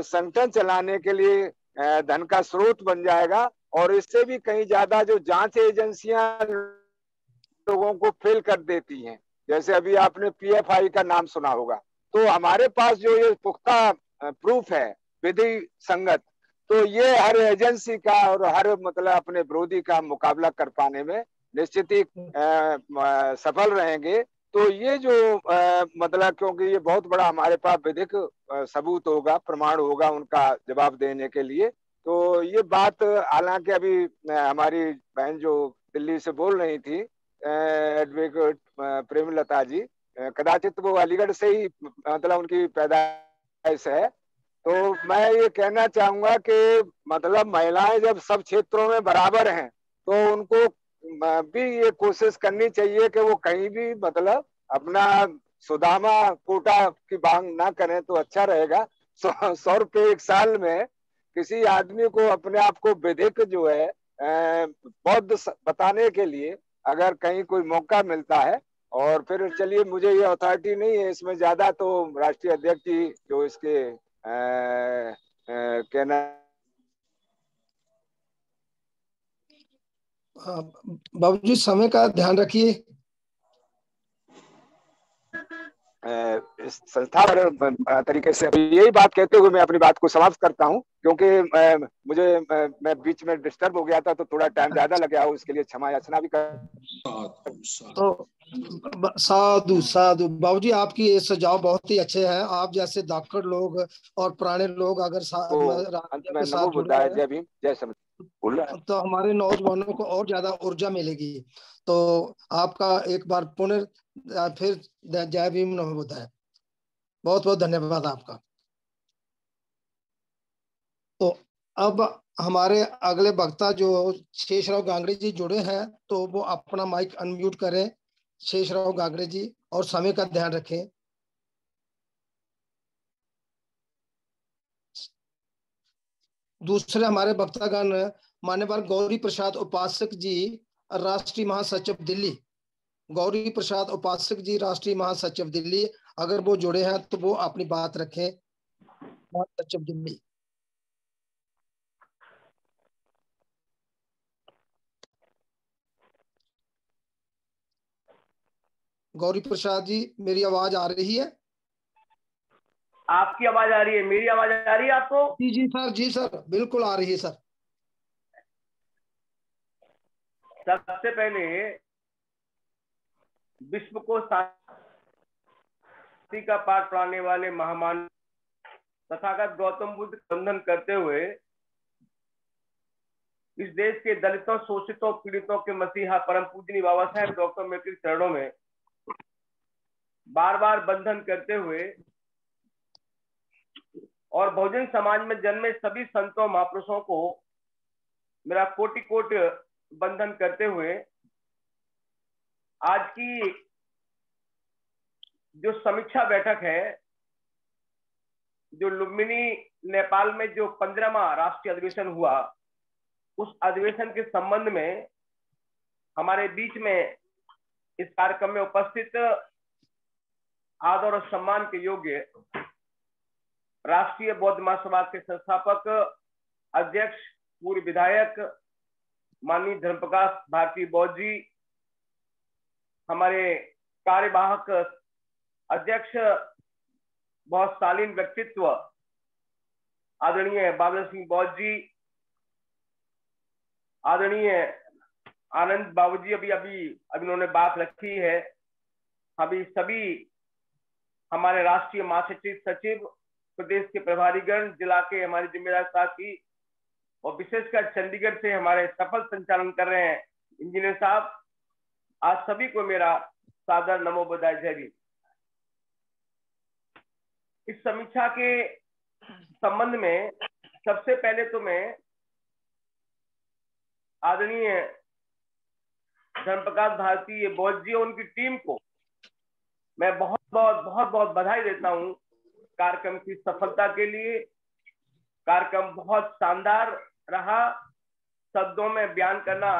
संगठन चलाने के लिए धन का स्रोत बन जाएगा। और इससे भी कहीं ज्यादा जो जांच एजेंसियां लोगों को फेल कर देती हैं, जैसे अभी आपने पीएफआई का नाम सुना होगा, तो हमारे पास जो ये पुख्ता प्रूफ है विधि संगत, तो ये हर एजेंसी का और हर मतलब अपने विरोधी का मुकाबला कर पाने में निश्चित ही सफल रहेंगे। तो ये जो मतलब क्योंकि ये बहुत बड़ा हमारे पास विधिक सबूत होगा, प्रमाण होगा उनका जवाब देने के लिए। तो ये बात हालांकि अभी हमारी बहन जो दिल्ली से बोल रही थी एडवोकेट प्रेमलता जी, कदाचित वो अलीगढ़ से ही मतलब उनकी पैदाइश है। तो मैं ये कहना चाहूंगा कि मतलब महिलाएं जब सब क्षेत्रों में बराबर हैं तो उनको भी ये कोशिश करनी चाहिए कि वो कहीं भी मतलब अपना सुदामा कोटा की मांग ना करें तो अच्छा रहेगा। 100 रुपये एक साल में किसी आदमी को अपने आप को विधिक जो है बौद्ध बताने के लिए अगर कहीं कोई मौका मिलता है, और फिर चलिए मुझे ये अथॉरिटी नहीं है इसमें ज्यादा, तो राष्ट्रीय अध्यक्ष जी जो इसके कहना बाबूजी समय का ध्यान रखिए। इस संस्था तरीके से यही बात कहते हुए मैं अपनी बात को समाप्त करता हूं, क्योंकि मुझे मैं बीच में डिस्टर्ब हो गया था तो थोड़ा टाइम ज्यादा लग गया, उसके लिए क्षमा याचना भी कर। तो साधु साधु बाबूजी, आपकी ये सुझाव बहुत ही अच्छे हैं। आप जैसे धाकड़ लोग और पुराने लोग अगर के साथ जुड़े हैं, जय भीम, जय समझ, तो हमारे नौजवानों को और ज्यादा ऊर्जा मिलेगी। तो आपका एक बार पुनः फिर जय भीम नमो बुद्धाय, बहुत बहुत धन्यवाद आपका। तो अब हमारे अगले वक्ता जो शेषराव गांगड़े जी जुड़े हैं, तो वो अपना माइक अनम्यूट करें, शेषराव गांगड़े जी, और समय का ध्यान रखें। दूसरे हमारे वक्तागण मान्यवर गौरी प्रसाद उपासक जी, राष्ट्रीय महासचिव दिल्ली। गौरी प्रसाद उपासक जी, राष्ट्रीय महासचिव दिल्ली, अगर वो जुड़े हैं तो वो अपनी बात रखें। महासचिव दिल्ली। गौरी प्रसाद जी, मेरी आवाज आ रही है? आपकी आवाज आ रही है, मेरी आवाज आ रही है आपको? जी जी सर, जी सर, बिल्कुल आ रही है सर। सबसे पहले विश्व को शांति का पाठ पढ़ाने वाले महामान तथागत गौतम बुद्ध का वंदन करते हुए इस देश के दलितों, शोषितों, पीड़ितों के मसीहा परम पूजनीय बाबा साहेब डॉक्टर अम्बेडकर के चरणों में बार बार बंधन करते हुए और बहुजन समाज में जन्मे सभी संतों, महापुरुषों को मेरा कोटि कोटि बंधन करते हुए आज की जो समीक्षा बैठक है, जो लुम्बिनी नेपाल में जो 15वां राष्ट्रीय अधिवेशन हुआ, उस अधिवेशन के संबंध में हमारे बीच में इस कार्यक्रम में उपस्थित आदर और सम्मान के योग्य राष्ट्रीय बौद्ध महासभा के संस्थापक, अध्यक्ष, पूर्व विधायक माननीय धर्मप्रकाश भारती बौद्ध जी, हमारे कार्यवाहक अध्यक्ष, बहुत शालीन व्यक्तित्व आदरणीय बाबला सिंह बौद्ध जी, आदरणीय आनंद बाबू जी अभी उन्होंने बात रखी है, अभी सभी हमारे राष्ट्रीय महासचिव, सचिव, प्रदेश के प्रभारीगण, जिला के हमारे जिम्मेदार साथी और विशेषकर चंडीगढ़ से हमारे सफल संचालन कर रहे हैं इंजीनियर साहब, आज सभी को मेरा सादर नमो बधाई जय भीम। इस समीक्षा के संबंध में सबसे पहले तो मैं आदरणीय धर्मप्रकाश भारती बौद्ध जी और उनकी टीम को मैं बहुत बहुत बधाई देता हूं कार्यक्रम की सफलता के लिए। कार्यक्रम बहुत शानदार रहा, शब्दों में बयान करना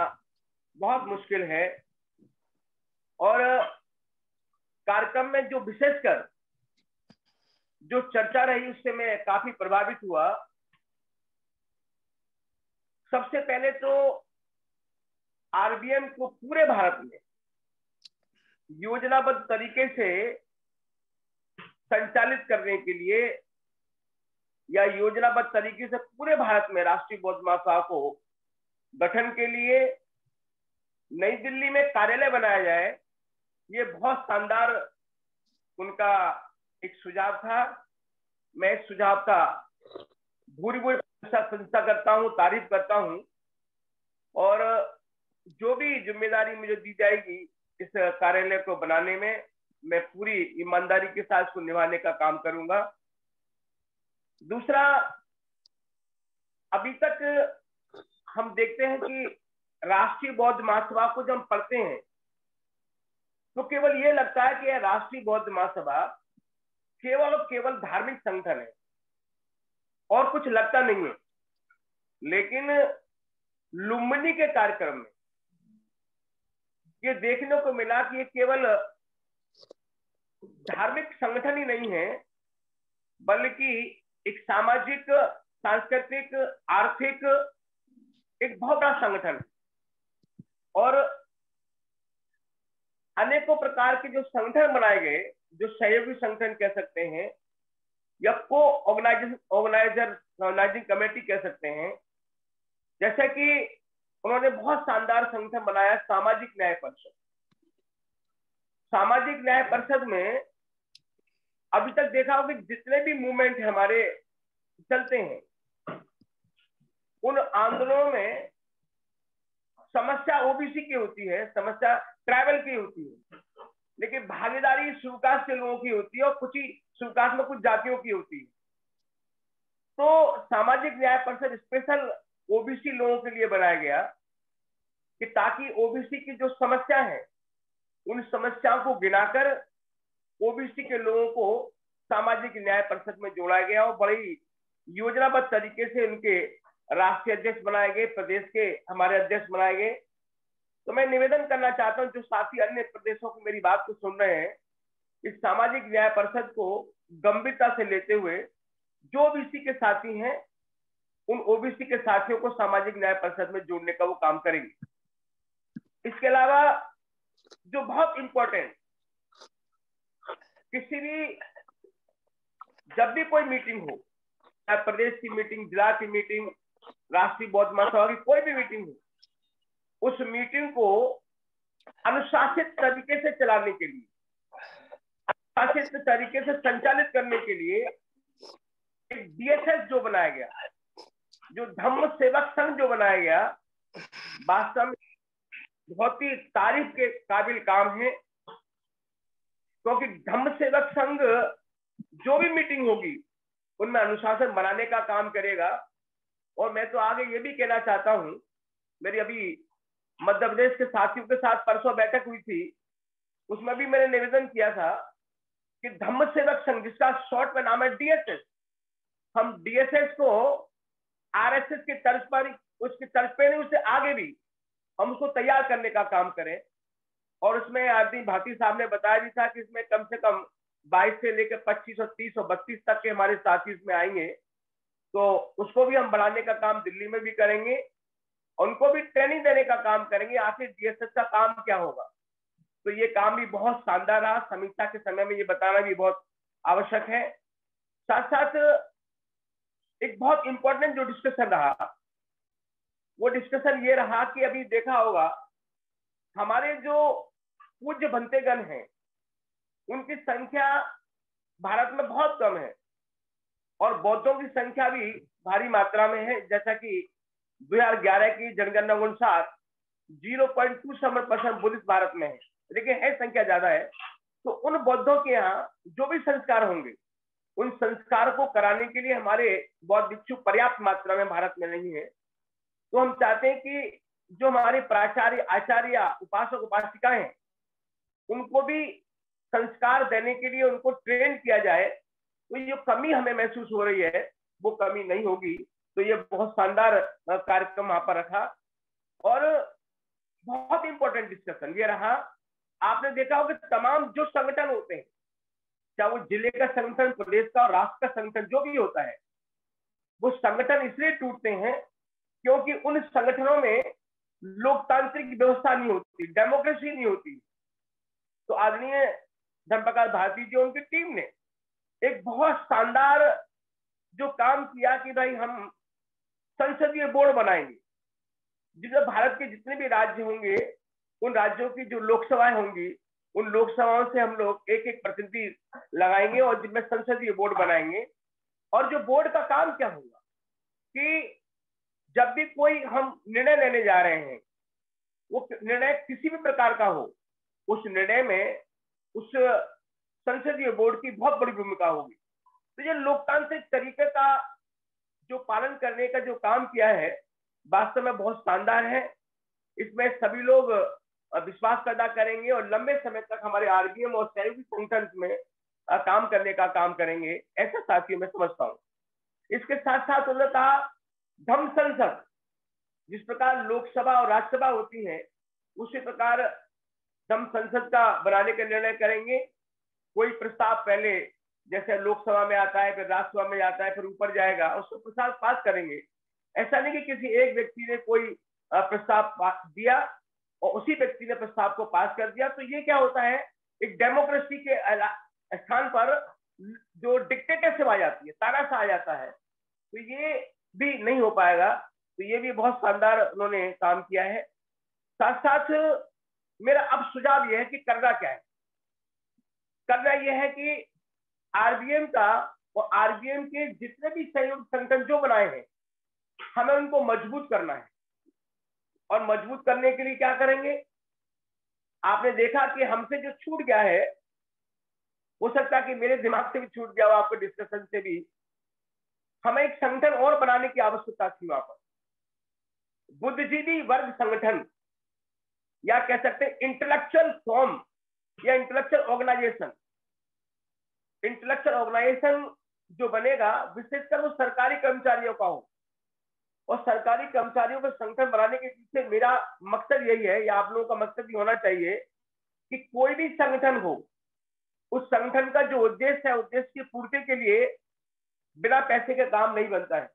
बहुत मुश्किल है और कार्यक्रम में जो विशेषकर जो चर्चा रही उससे मैं काफी प्रभावित हुआ। सबसे पहले तो आरबीएम को पूरे भारत में योजनाबद्ध तरीके से संचालित करने के लिए या योजनाबद्ध तरीके से पूरे भारत में राष्ट्रीय बौद्ध महासभा को गठन के लिए नई दिल्ली में कार्यालय बनाया जाए, ये बहुत शानदार उनका एक सुझाव था। मैं इस सुझाव का भूरी प्रशंसा करता हूं, तारीफ करता हूं और जो भी जिम्मेदारी मुझे दी जाएगी इस कार्यालय को बनाने में, मैं पूरी ईमानदारी के साथ इसको निभाने का काम करूंगा। दूसरा, अभी तक हम देखते हैं कि राष्ट्रीय बौद्ध महासभा को जब हम पढ़ते हैं तो केवल ये लगता है कि राष्ट्रीय बौद्ध महासभा केवल और केवल धार्मिक संगठन है और कुछ लगता नहीं है। लेकिन लुम्बिनी के कार्यक्रम में ये देखने को मिला कि ये केवल धार्मिक संगठन ही नहीं है बल्कि एक सामाजिक, सांस्कृतिक, आर्थिक एक बहुत बड़ा संगठन है और अनेकों प्रकार के जो संगठन बनाए गए, जो सहयोगी संगठन कह सकते हैं या को ऑर्गेनाइजिंग कमेटी कह सकते हैं, जैसे कि उन्होंने बहुत शानदार संगठन बनाया सामाजिक न्याय परिषद। सामाजिक न्याय परिषद में अभी तक देखा होगा कि जितने भी मूवमेंट हमारे चलते हैं उन आंदोलनों में समस्या ओबीसी की होती है, समस्या ट्राइबल की होती है, लेकिन भागीदारी शिवकास्ट के लोगों की होती है और कुछ ही शिवकास्ट में कुछ जातियों की होती है। तो सामाजिक न्याय परिषद स्पेशल ओबीसी लोगों के लिए बनाया गया कि ताकि ओबीसी की जो समस्या है उन समस्याओं को गिनाकर ओबीसी के लोगों को सामाजिक न्याय परिषद में जोड़ा गया और बड़ी योजनाबद्ध तरीके से उनके राष्ट्रीय अध्यक्ष बनाए गए, प्रदेश के हमारे अध्यक्ष बनाए गए। तो मैं निवेदन करना चाहता हूं, जो साथी अन्य प्रदेशों की मेरी बात को सुन रहे हैं, इस सामाजिक न्याय परिषद को गंभीरता से लेते हुए जो ओबीसी के साथी हैं, उन ओबीसी के साथियों को सामाजिक न्याय परिषद में जोड़ने का वो काम करेंगे। इसके अलावा जो बहुत इंपॉर्टेंट, किसी भी जब भी कोई मीटिंग हो, चाहे प्रदेश की मीटिंग, जिला की मीटिंग, राष्ट्रीय बौद्ध महासभा की कोई भी मीटिंग हो, उस मीटिंग को अनुशासित तरीके से चलाने के लिए, अनुशासित तरीके से संचालित करने के लिए एक डीएसएस जो बनाया गया, जो धम्म सेवक संघ जो बनाया गया, वास्तव में बहुत ही तारीफ के काबिल काम है। क्योंकि धम्म सेवक संघ जो भी मीटिंग होगी उनमें अनुशासन बनाने का काम करेगा। और मैं तो आगे ये भी कहना चाहता हूं, मेरी अभी मध्य प्रदेश के साथियों के साथ परसों बैठक हुई थी, उसमें भी मैंने निवेदन किया था कि धम्म सेवक संघ, जिसका शॉर्ट में नाम है डीएसएस, हम डीएसएस को आरएसएस के तर्ज पर, उसके तर्ज पे नहीं, उससे आगे भी हम उसको तैयार करने का काम करें। और उसमें आदमी भाटी साहब ने बताया भी था कि इसमें कम से कम 22 से लेकर 25 और 30 और 32 तक के हमारे साथी इसमें आएंगे। तो उसको भी हम बढ़ाने का काम दिल्ली में भी करेंगे, उनको भी ट्रेनिंग देने का काम करेंगे, आखिर डीएसएस का काम क्या होगा। तो ये काम भी बहुत शानदार रहा, समीक्षा के समय में ये बताना भी बहुत आवश्यक है। साथ साथ एक बहुत इंपॉर्टेंट जो डिस्कशन रहा, वो डिस्कशन ये रहा कि अभी देखा होगा हमारे जो पूज्य भंतेगण हैं, उनकी संख्या भारत में बहुत कम है और बौद्धों की संख्या भी भारी मात्रा में है। जैसा कि 2011 की जनगणना के अनुसार 0.27% बुद्धिस्ट भारत में है, लेकिन है संख्या ज्यादा है। तो उन बौद्धों के यहाँ जो भी संस्कार होंगे, उन संस्कार को कराने के लिए हमारे बौद्ध भिक्षु पर्याप्त मात्रा में भारत में नहीं है। तो हम चाहते हैं कि जो हमारे प्राचार्य, आचार्य, उपासक उपासिकाएं हैं, उनको भी संस्कार देने के लिए उनको ट्रेन किया जाए। तो ये कमी हमें महसूस हो रही है, वो कमी नहीं होगी। तो ये बहुत शानदार कार्यक्रम वहां पर रखा। और बहुत इंपॉर्टेंट डिस्कशन ये रहा, आपने देखा होगा तमाम जो संगठन होते हैं, चाहे वो जिले का संगठन, प्रदेश का और राष्ट्र का संगठन जो भी होता है, वो संगठन इसलिए टूटते हैं क्योंकि उन संगठनों में लोकतांत्रिक व्यवस्था नहीं होती, डेमोक्रेसी नहीं होती। तो आदरणीय धर्मप्रकाश भारती जी, उनकी टीम ने एक बहुत शानदार जो काम किया कि भाई हम संसदीय बोर्ड बनाएंगे, जिसमें भारत के जितने भी राज्य होंगे, उन राज्यों की जो लोकसभाएं होंगी, उन लोकसभाओं से हम लोग एक एक प्रतिनिधि लगाएंगे और जिसमें संसदीय बोर्ड बनाएंगे। और जो बोर्ड का काम क्या होगा कि जब भी कोई हम निर्णय लेने जा रहे हैं, वो निर्णय किसी भी प्रकार का हो, उस निर्णय में उस संसदीय बोर्ड की बहुत बड़ी भूमिका होगी। तो ये लोकतांत्रिक तरीके का जो पालन करने का जो काम किया है, वास्तव में बहुत शानदार है। इसमें सभी लोग विश्वास पैदा करेंगे और लंबे समय तक हमारे आरबीएम और सहयोगी संगठन में काम करने का काम करेंगे, ऐसा साथियों मैं समझता हूँ। इसके साथ साथ उन्होंने कहा धम्म संसद, जिस प्रकार लोकसभा और राज्यसभा होती है, उसी प्रकार धम्म संसद का बनाने का निर्णय करेंगे। कोई प्रस्ताव पहले जैसे लोकसभा में आता है, फिर राज्यसभा में आता है, फिर ऊपर जाएगा, उसको प्रस्ताव पास करेंगे। ऐसा नहीं कि किसी एक व्यक्ति ने कोई प्रस्ताव दिया और उसी व्यक्ति ने प्रस्ताव को पास कर दिया। तो ये क्या होता है, एक डेमोक्रेसी के स्थान पर जो डिक्टेटरशिप आ जाती है, तानाशाह आ जाता है, तो ये भी नहीं हो पाएगा। तो ये भी बहुत शानदार उन्होंने काम किया है। साथ साथ मेरा अब सुझाव यह है कि करना क्या है। करना यह है कि आरबीएम का और आरबीएम के जितने भी सहयोग संगठन जो बनाए हैं, हमें उनको मजबूत करना है। और मजबूत करने के लिए क्या करेंगे, आपने देखा कि हमसे जो छूट गया है, हो सकता है कि मेरे दिमाग से भी छूट गया हो, आपके डिस्कशन से भी, हमें एक संगठन और बनाने की आवश्यकता थी वहां पर। बुद्धिजीवी वर्ग संगठन, या कह सकते हैं इंटेलेक्चुअल फॉर्म या इंटेलेक्चुअल ऑर्गेनाइजेशन। इंटेलेक्चुअल ऑर्गेनाइजेशन जो बनेगा, विशेषकर वो सरकारी कर्मचारियों का हो और सरकारी कर्मचारियों को संगठन बनाने के पीछे मेरा मकसद यही है, या आप लोगों का मकसद भी होना चाहिए कि कोई भी संगठन हो, उस संगठन का जो उद्देश्य है, उद्देश्य की पूर्ति के लिए बिना पैसे के काम नहीं बनता है,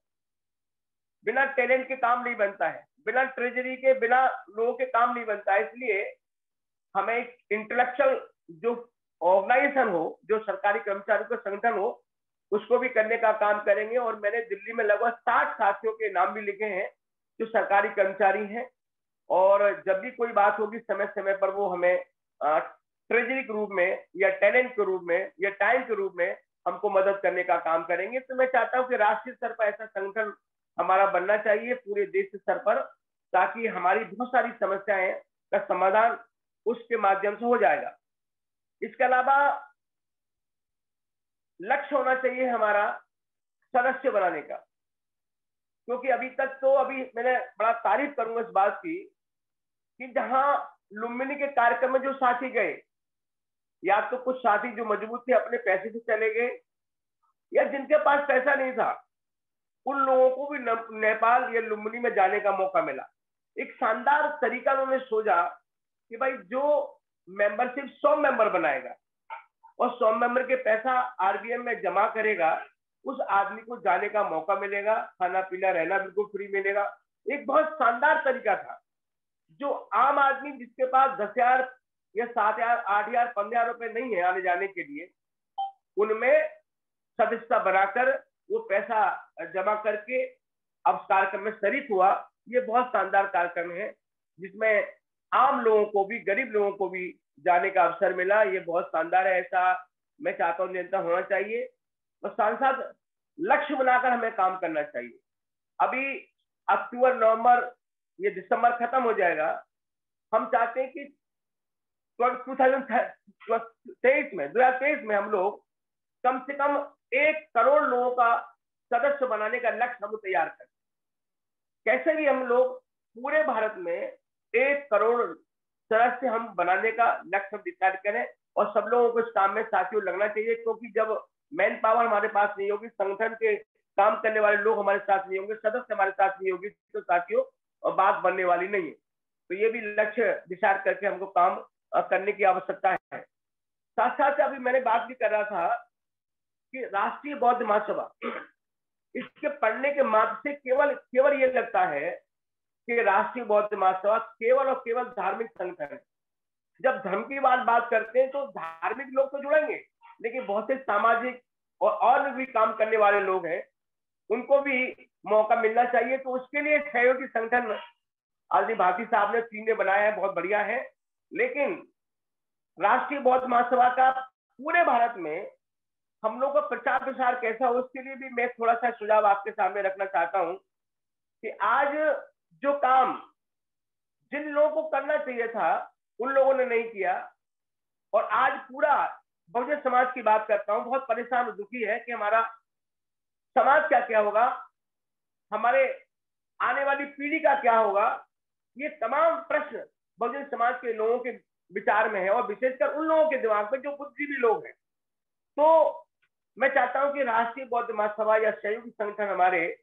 बिना टैलेंट के काम नहीं बनता है, बिना ट्रेजरी के, बिना लोगों के काम नहीं बनता है। इसलिए हमें एक इंटेलेक्चुअल जो ऑर्गेनाइजेशन हो, जो सरकारी कर्मचारियों का संगठन हो, उसको भी करने का काम करेंगे। और मैंने दिल्ली में लगभग 60 साथियों के नाम भी लिखे हैं जो सरकारी कर्मचारी हैं, और जब भी कोई बात होगी समय समय पर वो हमें ट्रेजरी के रूप में या टैलेंट के रूप में या टाइम के रूप में हमको मदद करने का काम करेंगे। तो मैं चाहता हूं कि राष्ट्रीय स्तर पर ऐसा संगठन हमारा बनना चाहिए, पूरे देश स्तर पर, ताकि हमारी बहुत सारी समस्याएं का समाधान उसके माध्यम से हो जाएगा। इसके अलावा लक्ष्य होना चाहिए हमारा सदस्य बनाने का, क्योंकि अभी तक तो, अभी मैंने बड़ा तारीफ करूंगा इस बात की कि जहां लुम्बिनी के कार्यक्रम में जो साथी गए, या तो कुछ साथी जो मजबूत थे अपने पैसे से चले गए, या जिनके पास पैसा नहीं था उन लोगों को भी नेपाल या लुम्बिनी में जाने का मौका मिला। एक शानदार तरीका उन्होंने सोचा कि भाई जो मेंबरशिप 100 मेंबर बनाएगा और 100 मेंबर के पैसा आरबीएम में जमा करेगा, उस आदमी को जाने का मौका मिलेगा, खाना पीना रहना बिल्कुल फ्री मिलेगा। एक बहुत शानदार तरीका था। जो आम आदमी जिसके पास 10,000 या 7,000, 8,000, 15,000 रुपए नहीं है आने जाने के लिए, उनमें सदस्यता बनाकर वो पैसा जमा करके अब कार्यक्रम में शरीक हुआ। ये बहुत शानदार कार्यक्रम है जिसमें आम लोगों को भी, गरीब लोगों को भी जाने का अवसर मिला। ये बहुत शानदार है, ऐसा मैं चाहता हूँ निरंतर होना चाहिए। और साथ साथ लक्ष्य बनाकर हमें काम करना चाहिए। अभी अक्टूबर, नवंबर, ये दिसंबर खत्म हो जाएगा। हम चाहते हैं कि 2023 में हम लोग कम से कम 1 करोड़ लोगों का सदस्य बनाने का लक्ष्य हम तैयार करें। कैसे भी हम लोग पूरे भारत में 1 करोड़ सदस्य हम बनाने का लक्ष्य डिसाइड करें, और सब लोगों को इस काम में साथियों लगना चाहिए, क्योंकि जब मैन पावर हमारे पास नहीं होगी, संगठन के काम करने वाले लोग हमारे साथ नहीं होंगे, सदस्य हमारे साथ नहीं होगी, तो साथियों और बात बनने वाली नहीं है। तो ये भी लक्ष्य डिसाइड करके हमको काम करने की आवश्यकता है। साथ साथ अभी मैंने बात भी कर रहा था कि राष्ट्रीय बौद्ध महासभा, इसके पढ़ने के माध्यम से केवल ये लगता है कि राष्ट्रीय बौद्ध महासभा केवल और केवल धार्मिक संगठन है। जब धर्म की बात करते हैं तो धार्मिक लोग तो जुड़ेंगे, लेकिन बहुत से सामाजिक और भी काम करने वाले लोग हैं, उनको भी मौका मिलना चाहिए। तो उसके लिए सहयोगी संगठन आदि भारती साहब ने 3 ने बनाया है, बहुत बढ़िया है। लेकिन राष्ट्रीय बौद्ध महासभा का पूरे भारत में हम लोग का प्रचार प्रसार कैसा हो, उसके लिए भी मैं थोड़ा सा सुझाव आपके सामने रखना चाहता हूं कि आज जो काम जिन लोगों को करना चाहिए था उन लोगों ने नहीं किया, और आज पूरा बहुजन समाज की बात करता हूं, बहुत परेशान और दुखी है कि हमारा समाज क्या होगा, हमारे आने वाली पीढ़ी का क्या होगा। ये तमाम प्रश्न बहुजन समाज के लोगों के विचार में है, और विशेषकर उन लोगों के दिमाग में जो बुद्धिजीवी लोग हैं। तो मैं चाहता हूं कि राष्ट्रीय बौद्ध महासभा या सहयोगी संगठन हमारे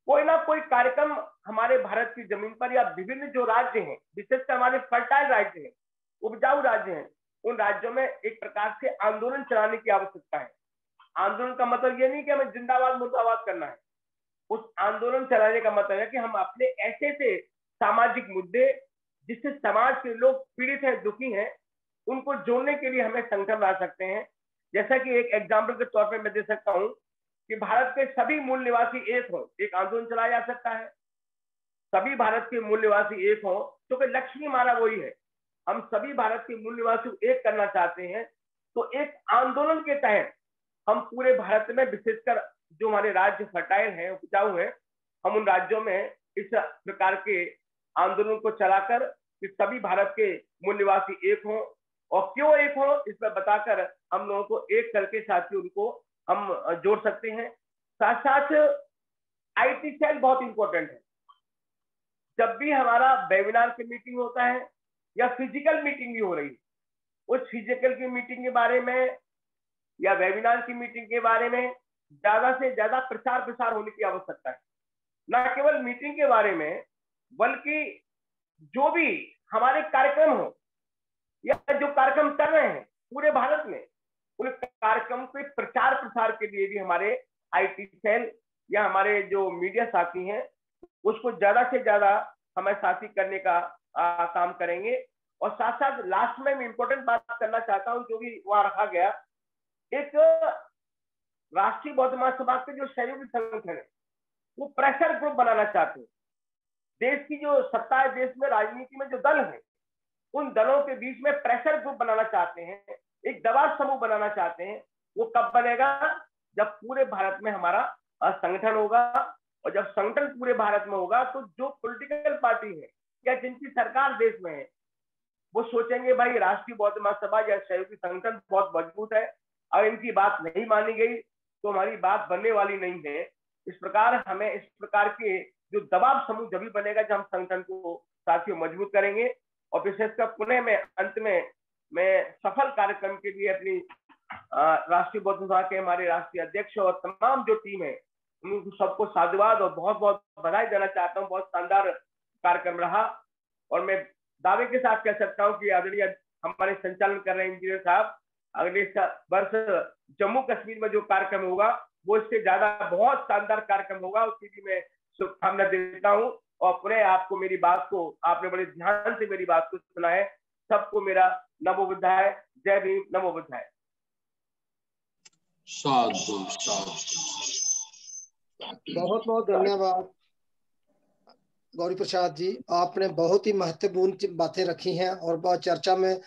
कोई ना कोई कार्यक्रम हमारे भारत की जमीन पर, या विभिन्न जो राज्य हैं, विशेषकर हमारे फर्टाइल राज्य हैं, उपजाऊ राज्य हैं, उन राज्यों में एक प्रकार से आंदोलन चलाने की आवश्यकता है। आंदोलन का मतलब ये नहीं कि हमें जिंदाबाद मुर्दाबाद करना है। उस आंदोलन चलाने का मतलब है कि हम अपने ऐसे सामाजिक मुद्दे जिससे समाज के लोग पीड़ित हैं, दुखी हैं, उनको जोड़ने के लिए हमें संगठन ला सकते हैं। जैसा कि एक एग्जाम्पल के तौर पर मैं दे सकता हूं कि भारत के सभी मूल निवासी एक हो, एक आंदोलन चलाया जा सकता है। सभी भारत के मूल निवासी एक हो, क्योंकि लक्ष्य ही हमारा वही है, हम सभी भारत के मूल निवासी को एक करना चाहते हैं। तो एक आंदोलन के तहत हम पूरे भारत में, विशेषकर जो हमारे राज्य फर्टाइल हैं, उपजाऊ हैं, हम उन राज्यों में इस प्रकार के आंदोलन को चलाकर कि सभी भारत के मूल निवासी एक हों, और क्यों एक हो इसमें बताकर हम लोगों को एक करके साथियों उनको हम जोड़ सकते हैं। साथ साथ आईटी सेल बहुत इंपॉर्टेंट है। जब भी हमारा वेबिनार की मीटिंग होता है या फिजिकल मीटिंग भी हो रही है, उस फिजिकल की मीटिंग के बारे में या वेबिनार की मीटिंग के बारे में ज्यादा से ज्यादा प्रचार प्रसार होने की आवश्यकता है। ना केवल मीटिंग के बारे में, बल्कि जो भी हमारे कार्यक्रम हो या जो कार्यक्रम कर रहे हैं पूरे भारत में, उन कार्यक्रम के प्रचार प्रसार के लिए भी हमारे आईटी सेल या हमारे जो मीडिया साथी हैं उसको ज्यादा से ज्यादा हमें साथी करने का काम करेंगे। और साथ साथ लास्ट में मैं इंपॉर्टेंट बात करना चाहता हूं, जो भी वहां रखा गया, एक राष्ट्रीय बौद्ध महासभा के जो सहयोगी संगठन है वो प्रेशर ग्रुप बनाना चाहते हैं। देश की जो सत्ता है, देश में राजनीति में जो दल है, उन दलों के बीच में प्रेशर ग्रुप बनाना चाहते हैं, एक दबाव समूह बनाना चाहते हैं। वो कब बनेगा? जब पूरे भारत में हमारा संगठन होगा, और जब संगठन पूरे भारत में होगा तो जो पॉलिटिकल पार्टी है या जिनकी सरकार देश में है वो सोचेंगे भाई राष्ट्रीय बौद्ध महासभा या सहयोगी संगठन बहुत मजबूत है, अगर इनकी बात नहीं मानी गई तो हमारी बात बनने वाली नहीं है। इस प्रकार हमें इस प्रकार के जो दबाव समूह जब भी बनेगा जब हम संगठन को साथियों मजबूत करेंगे। और विशेषकर पुणे में अंत में मैं सफल कार्यक्रम के लिए अपनी राष्ट्रीय बौद्ध सभा के हमारे राष्ट्रीय अध्यक्ष और तमाम जो टीम है उनको सबको साधुवाद और बहुत बहुत बधाई देना चाहता हूँ। बहुत शानदार कार्यक्रम रहा, और मैं दावे के साथ कह सकता हूँ कि आदरणीय हमारे संचालन कर रहे हैं इंजीनियर साहब, अगले वर्ष जम्मू कश्मीर में जो कार्यक्रम होगा वो इससे ज्यादा बहुत शानदार कार्यक्रम होगा, उसकी भी मैं शुभकामना देता हूँ। और पुनः आपको मेरी बात को, आपने बड़े ध्यान से मेरी बात को सुना है। सबको मेरा नमो बुद्धाय, जय भीम, नमो बुद्धाय। साधु साधु। बहुत बहुत धन्यवाद गौरी प्रसाद जी, आपने बहुत ही महत्वपूर्ण बातें रखी हैं और बहुत चर्चा में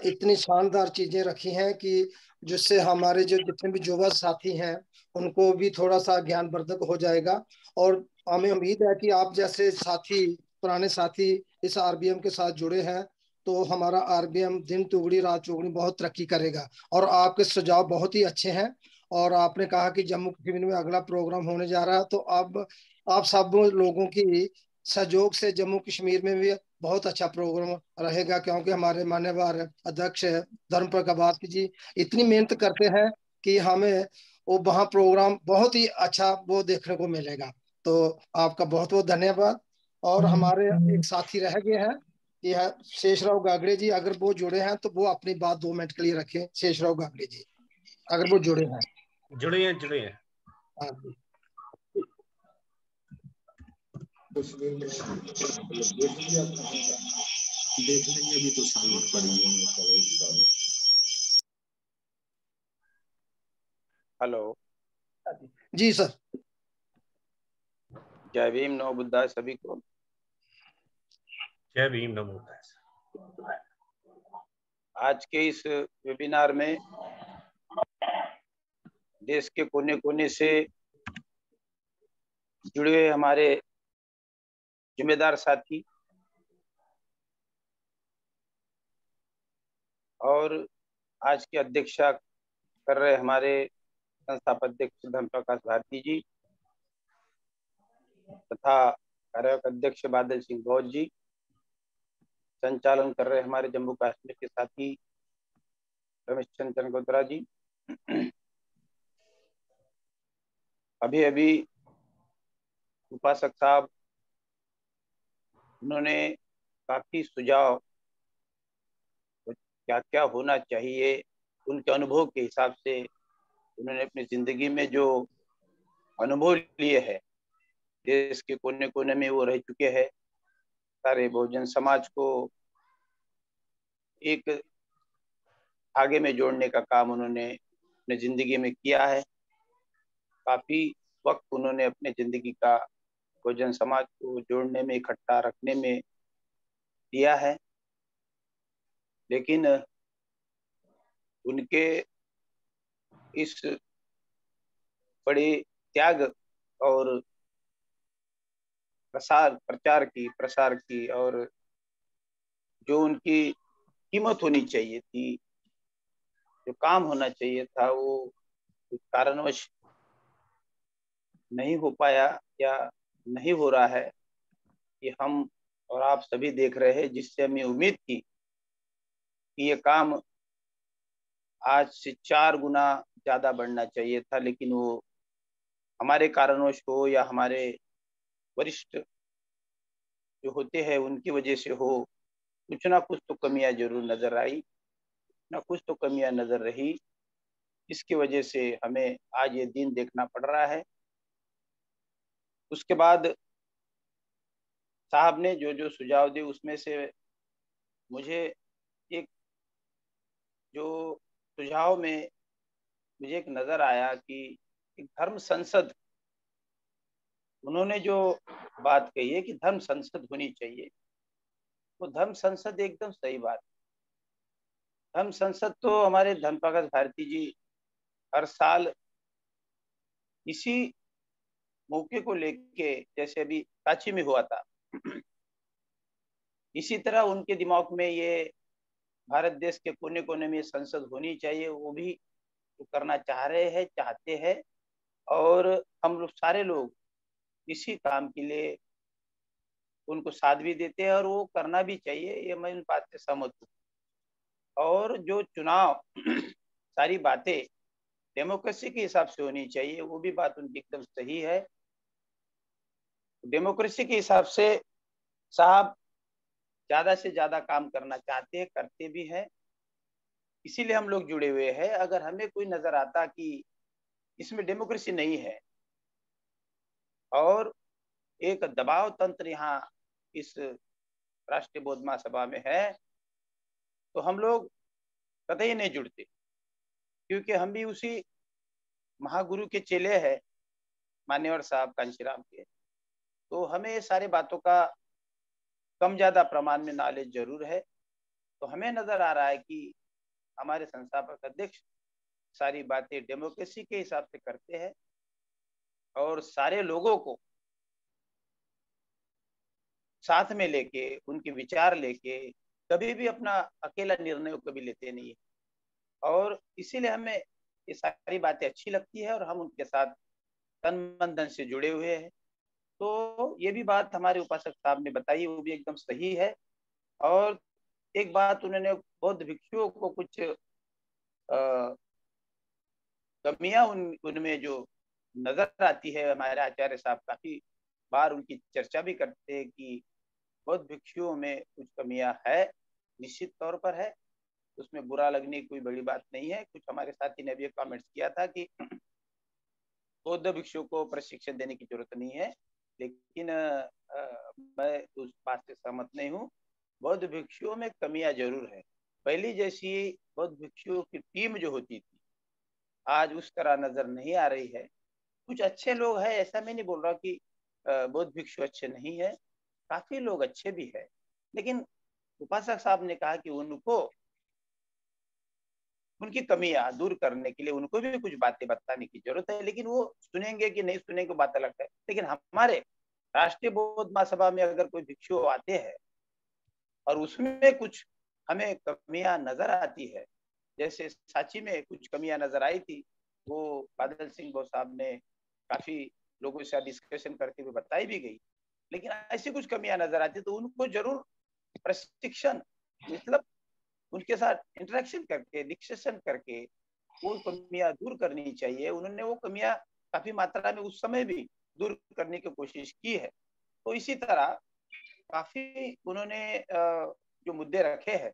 इतनी शानदार चीजें रखी हैं कि जिससे हमारे जो जितने भी युवा साथी हैं उनको भी थोड़ा सा ज्ञानवर्धक हो जाएगा। और हमें उम्मीद है कि आप जैसे साथी, पुराने साथी इस आरबीएम के साथ जुड़े हैं तो हमारा आरबीएम दिन दुगनी रात चौगुनी बहुत तरक्की करेगा। और आपके सुझाव बहुत ही अच्छे हैं। और आपने कहा कि जम्मू कश्मीर में अगला प्रोग्राम होने जा रहा है, तो अब आप सब लोगों की सहयोग से जम्मू कश्मीर में भी बहुत अच्छा प्रोग्राम रहेगा, क्योंकि हमारे मान्यवर अध्यक्ष धर्मपाल कबात जी इतनी मेहनत करते हैं कि हमें वो वहाँ प्रोग्राम बहुत ही अच्छा वो देखने को मिलेगा। तो आपका बहुत बहुत धन्यवाद। और हमारे एक साथी रह गए हैं, ये है शेषराव गागड़े जी, अगर वो जुड़े हैं तो वो अपनी बात 2 मिनट के लिए रखें। शेषराव गागड़े जी अगर वो जुड़े हैं। जुड़े हैं। हाँ जी। देख लेंगे अभी तो सालों पड़ेंगे। हेलो जी सर। जय भीम, नमो बुद्धाय सभी को। जय भीम, नमो बुद्धाय। आज के इस वेबिनार में देश के कोने कोने से जुड़े हुए हमारे जिम्मेदार साथी और आज की अध्यक्षता कर रहे हमारे संस्थापक अध्यक्ष धर्मप्रकाश भारती जी तथा कार्यवाहक अध्यक्ष बादल सिंह गौर जी, संचालन कर रहे हमारे जम्मू कश्मीर के साथी रमेश चंद्र चनगोत्रा जी। अभी अभी उपासक साहब उन्होंने काफी सुझाव क्या क्या होना चाहिए उनके अनुभव के हिसाब से उन्होंने अपनी जिंदगी में जो अनुभव लिए है, देश के कोने कोने में वो रह चुके हैं, सारे बहुजन समाज को एक धागे में जोड़ने का काम उन्होंने अपनी जिंदगी में किया है। काफी वक्त उन्होंने अपने जिंदगी का बहुजन समाज को जोड़ने में, इकट्ठा रखने में दिया है। लेकिन उनके इस बड़े त्याग और प्रचार की और जो उनकी कीमत होनी चाहिए थी, जो काम होना चाहिए था, वो कुछ कारणवश नहीं हो पाया या नहीं हो रहा है। ये हम और आप सभी देख रहे हैं, जिससे हमें उम्मीद थी कि ये काम आज से 4 गुना ज्यादा बढ़ना चाहिए था, लेकिन वो हमारे कारणवश हो या हमारे वरिष्ठ जो होते हैं उनकी वजह से हो, कुछ ना कुछ तो कमियां जरूर नजर आई, ना कुछ तो कमियां नजर रही, इसकी वजह से हमें आज ये दिन देखना पड़ रहा है। उसके बाद साहब ने जो जो सुझाव दिए उसमें से मुझे एक जो सुझाव में मुझे एक नजर आया कि एक धर्म संसद, उन्होंने जो बात कही है कि धर्म संसद होनी चाहिए, वो धर्म संसद एकदम सही बात। धर्म संसद तो हमारे धर्मप्रकाश भारती जी हर साल इसी मौके को लेके, जैसे अभी कांची में हुआ था, इसी तरह उनके दिमाग में ये भारत देश के कोने कोने में संसद होनी चाहिए, वो भी तो करना चाह रहे हैं, चाहते हैं, और हम लोग सारे लोग इसी काम के लिए उनको साथ भी देते हैं और वो करना भी चाहिए, ये मैं इन बात से सहमत हूँ। और जो चुनाव सारी बातें डेमोक्रेसी के हिसाब से होनी चाहिए, वो भी बात उनकी एकदम सही है। डेमोक्रेसी के हिसाब से साहब ज्यादा से ज्यादा काम करना चाहते हैं, करते भी हैं, इसीलिए हम लोग जुड़े हुए हैं। अगर हमें कोई नजर आता कि इसमें डेमोक्रेसी नहीं है और एक दबाव तंत्र यहाँ इस राष्ट्रीय बौद्ध महासभा में है, तो हम लोग कतई नहीं जुड़ते, क्योंकि हम भी उसी महागुरु के चेले हैं, मान्यवर साहब कांशीराम के। तो हमें ये सारी बातों का कम ज्यादा प्रमाण में नॉलेज जरूर है। तो हमें नजर आ रहा है कि हमारे संस्थापक अध्यक्ष सारी बातें डेमोक्रेसी के हिसाब से करते हैं और सारे लोगों को साथ में लेके, उनके विचार लेके, कभी भी अपना अकेला निर्णय कभी लेते नहीं है, और इसीलिए हमें ये सारी बातें अच्छी लगती है और हम उनके साथ तन मन धन से जुड़े हुए हैं। तो ये भी बात हमारे उपासक साहब ने बताई, वो भी एकदम सही है। और एक बात उन्होंने बौद्ध भिक्षुओं को कुछ कमियां उनमें जो नजर आती है, हमारे आचार्य साहब काफी बार उनकी चर्चा भी करते हैं कि बौद्ध भिक्षुओं में कुछ कमियां है, निश्चित तौर पर है, उसमें बुरा लगने की कोई बड़ी बात नहीं है। कुछ हमारे साथी ने भी कमेंट्स किया था कि बौद्ध भिक्षुओं को प्रशिक्षण देने की जरूरत नहीं है, लेकिन मैं उस बात से सहमत नहीं हूँ। बौद्ध भिक्षुओं में कमियां जरूर है। पहली जैसी बौद्ध भिक्षुओं की टीम जो होती थी, आज उस तरह नजर नहीं आ रही है। कुछ अच्छे लोग हैं, ऐसा मैं नहीं बोल रहा कि बौद्ध भिक्षु अच्छे नहीं है, काफी लोग अच्छे भी है, लेकिन उपासक साहब ने कहा कि उनको उनकी कमियां दूर करने के लिए उनको भी कुछ बातें बताने की जरूरत है। लेकिन वो सुनेंगे कि नहीं सुनेंगे बात अलग है। लेकिन हमारे राष्ट्रीय बौद्ध महासभा में अगर कोई भिक्षु आते हैं और उसमें कुछ हमें कमियां नजर आती है, जैसे सांची में कुछ कमियां नजर आई थी, वो बादल सिंह बो साहब ने काफी लोगों से डिस्कशन करते हुए बताई भी गई, लेकिन ऐसी कुछ कमियां नजर आती तो उनको जरूर प्रशिक्षण, मतलब उनके साथ इंटरेक्शन करके, डिस्कशन करके वो कमियां दूर करनी चाहिए। उन्होंने वो कमियां काफी मात्रा में उस समय भी दूर करने की कोशिश की है। तो इसी तरह काफी उन्होंने जो मुद्दे रखे हैं,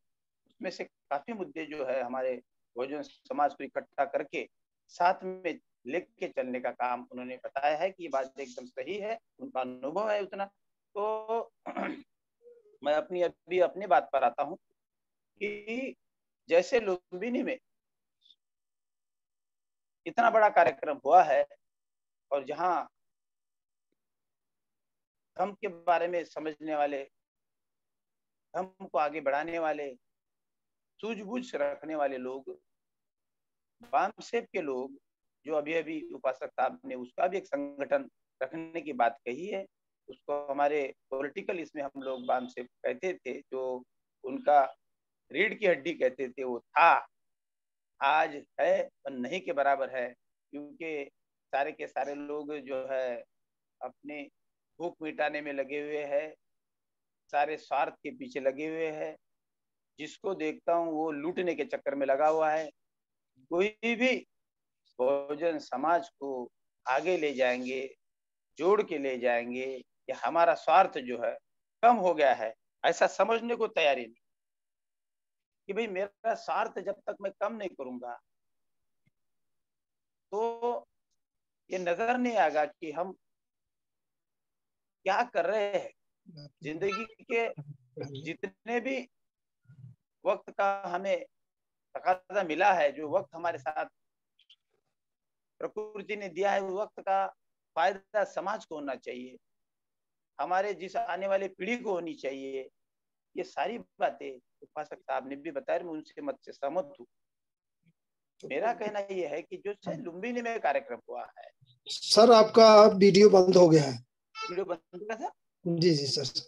उसमें से काफी मुद्दे जो है हमारे बहुजन समाज को इकट्ठा करके साथ में लेके चलने का काम उन्होंने बताया है कि ये बात एकदम सही है, उनका अनुभव है उतना। तो मैं अभी अपनी बात पर आता हूँ कि जैसे लुम्बिनी में इतना बड़ा कार्यक्रम हुआ है और जहां धर्म के बारे में समझने वाले, धर्म को आगे बढ़ाने वाले, सूझबूझ रखने वाले लोग, वामसेप के लोग, जो अभी अभी उपासक साहब ने उसका भी एक संगठन रखने की बात कही है, उसको हमारे पॉलिटिकल इसमें हम लोग वामसेप कहते थे, जो उनका रीढ़ की हड्डी कहते थे, वो था, आज है पर नहीं के बराबर है, क्योंकि सारे के सारे लोग जो है अपने भूख मिटाने में लगे हुए हैं, सारे स्वार्थ के पीछे लगे हुए हैं। जिसको देखता हूँ वो लूटने के चक्कर में लगा हुआ है। कोई भी बहुजन समाज को आगे ले जाएंगे, जोड़ के ले जाएंगे, कि हमारा स्वार्थ जो है कम हो गया है, ऐसा समझने को तैयारी नहीं कि भाई मेरा स्वार्थ जब तक मैं कम नहीं करूंगा तो ये नजर नहीं आएगा कि हम क्या कर रहे हैं। जिंदगी के जितने भी वक्त का हमें तकाजा मिला है, जो वक्त हमारे साथ प्रकृति ने दिया है, उस वक्त का फायदा समाज को होना चाहिए, हमारे जिस आने वाले पीढ़ी को होनी चाहिए। ये सारी बातें उपासक साहब ने भी बताया, मैं उनसे मत से सहमत हूँ। मेरा कहना यह है कि जो लुम्बिनी में कार्यक्रम हुआ है। सर आपका वीडियो बंद हो गया है। वीडियो बंद हो गया था? जी जी सर।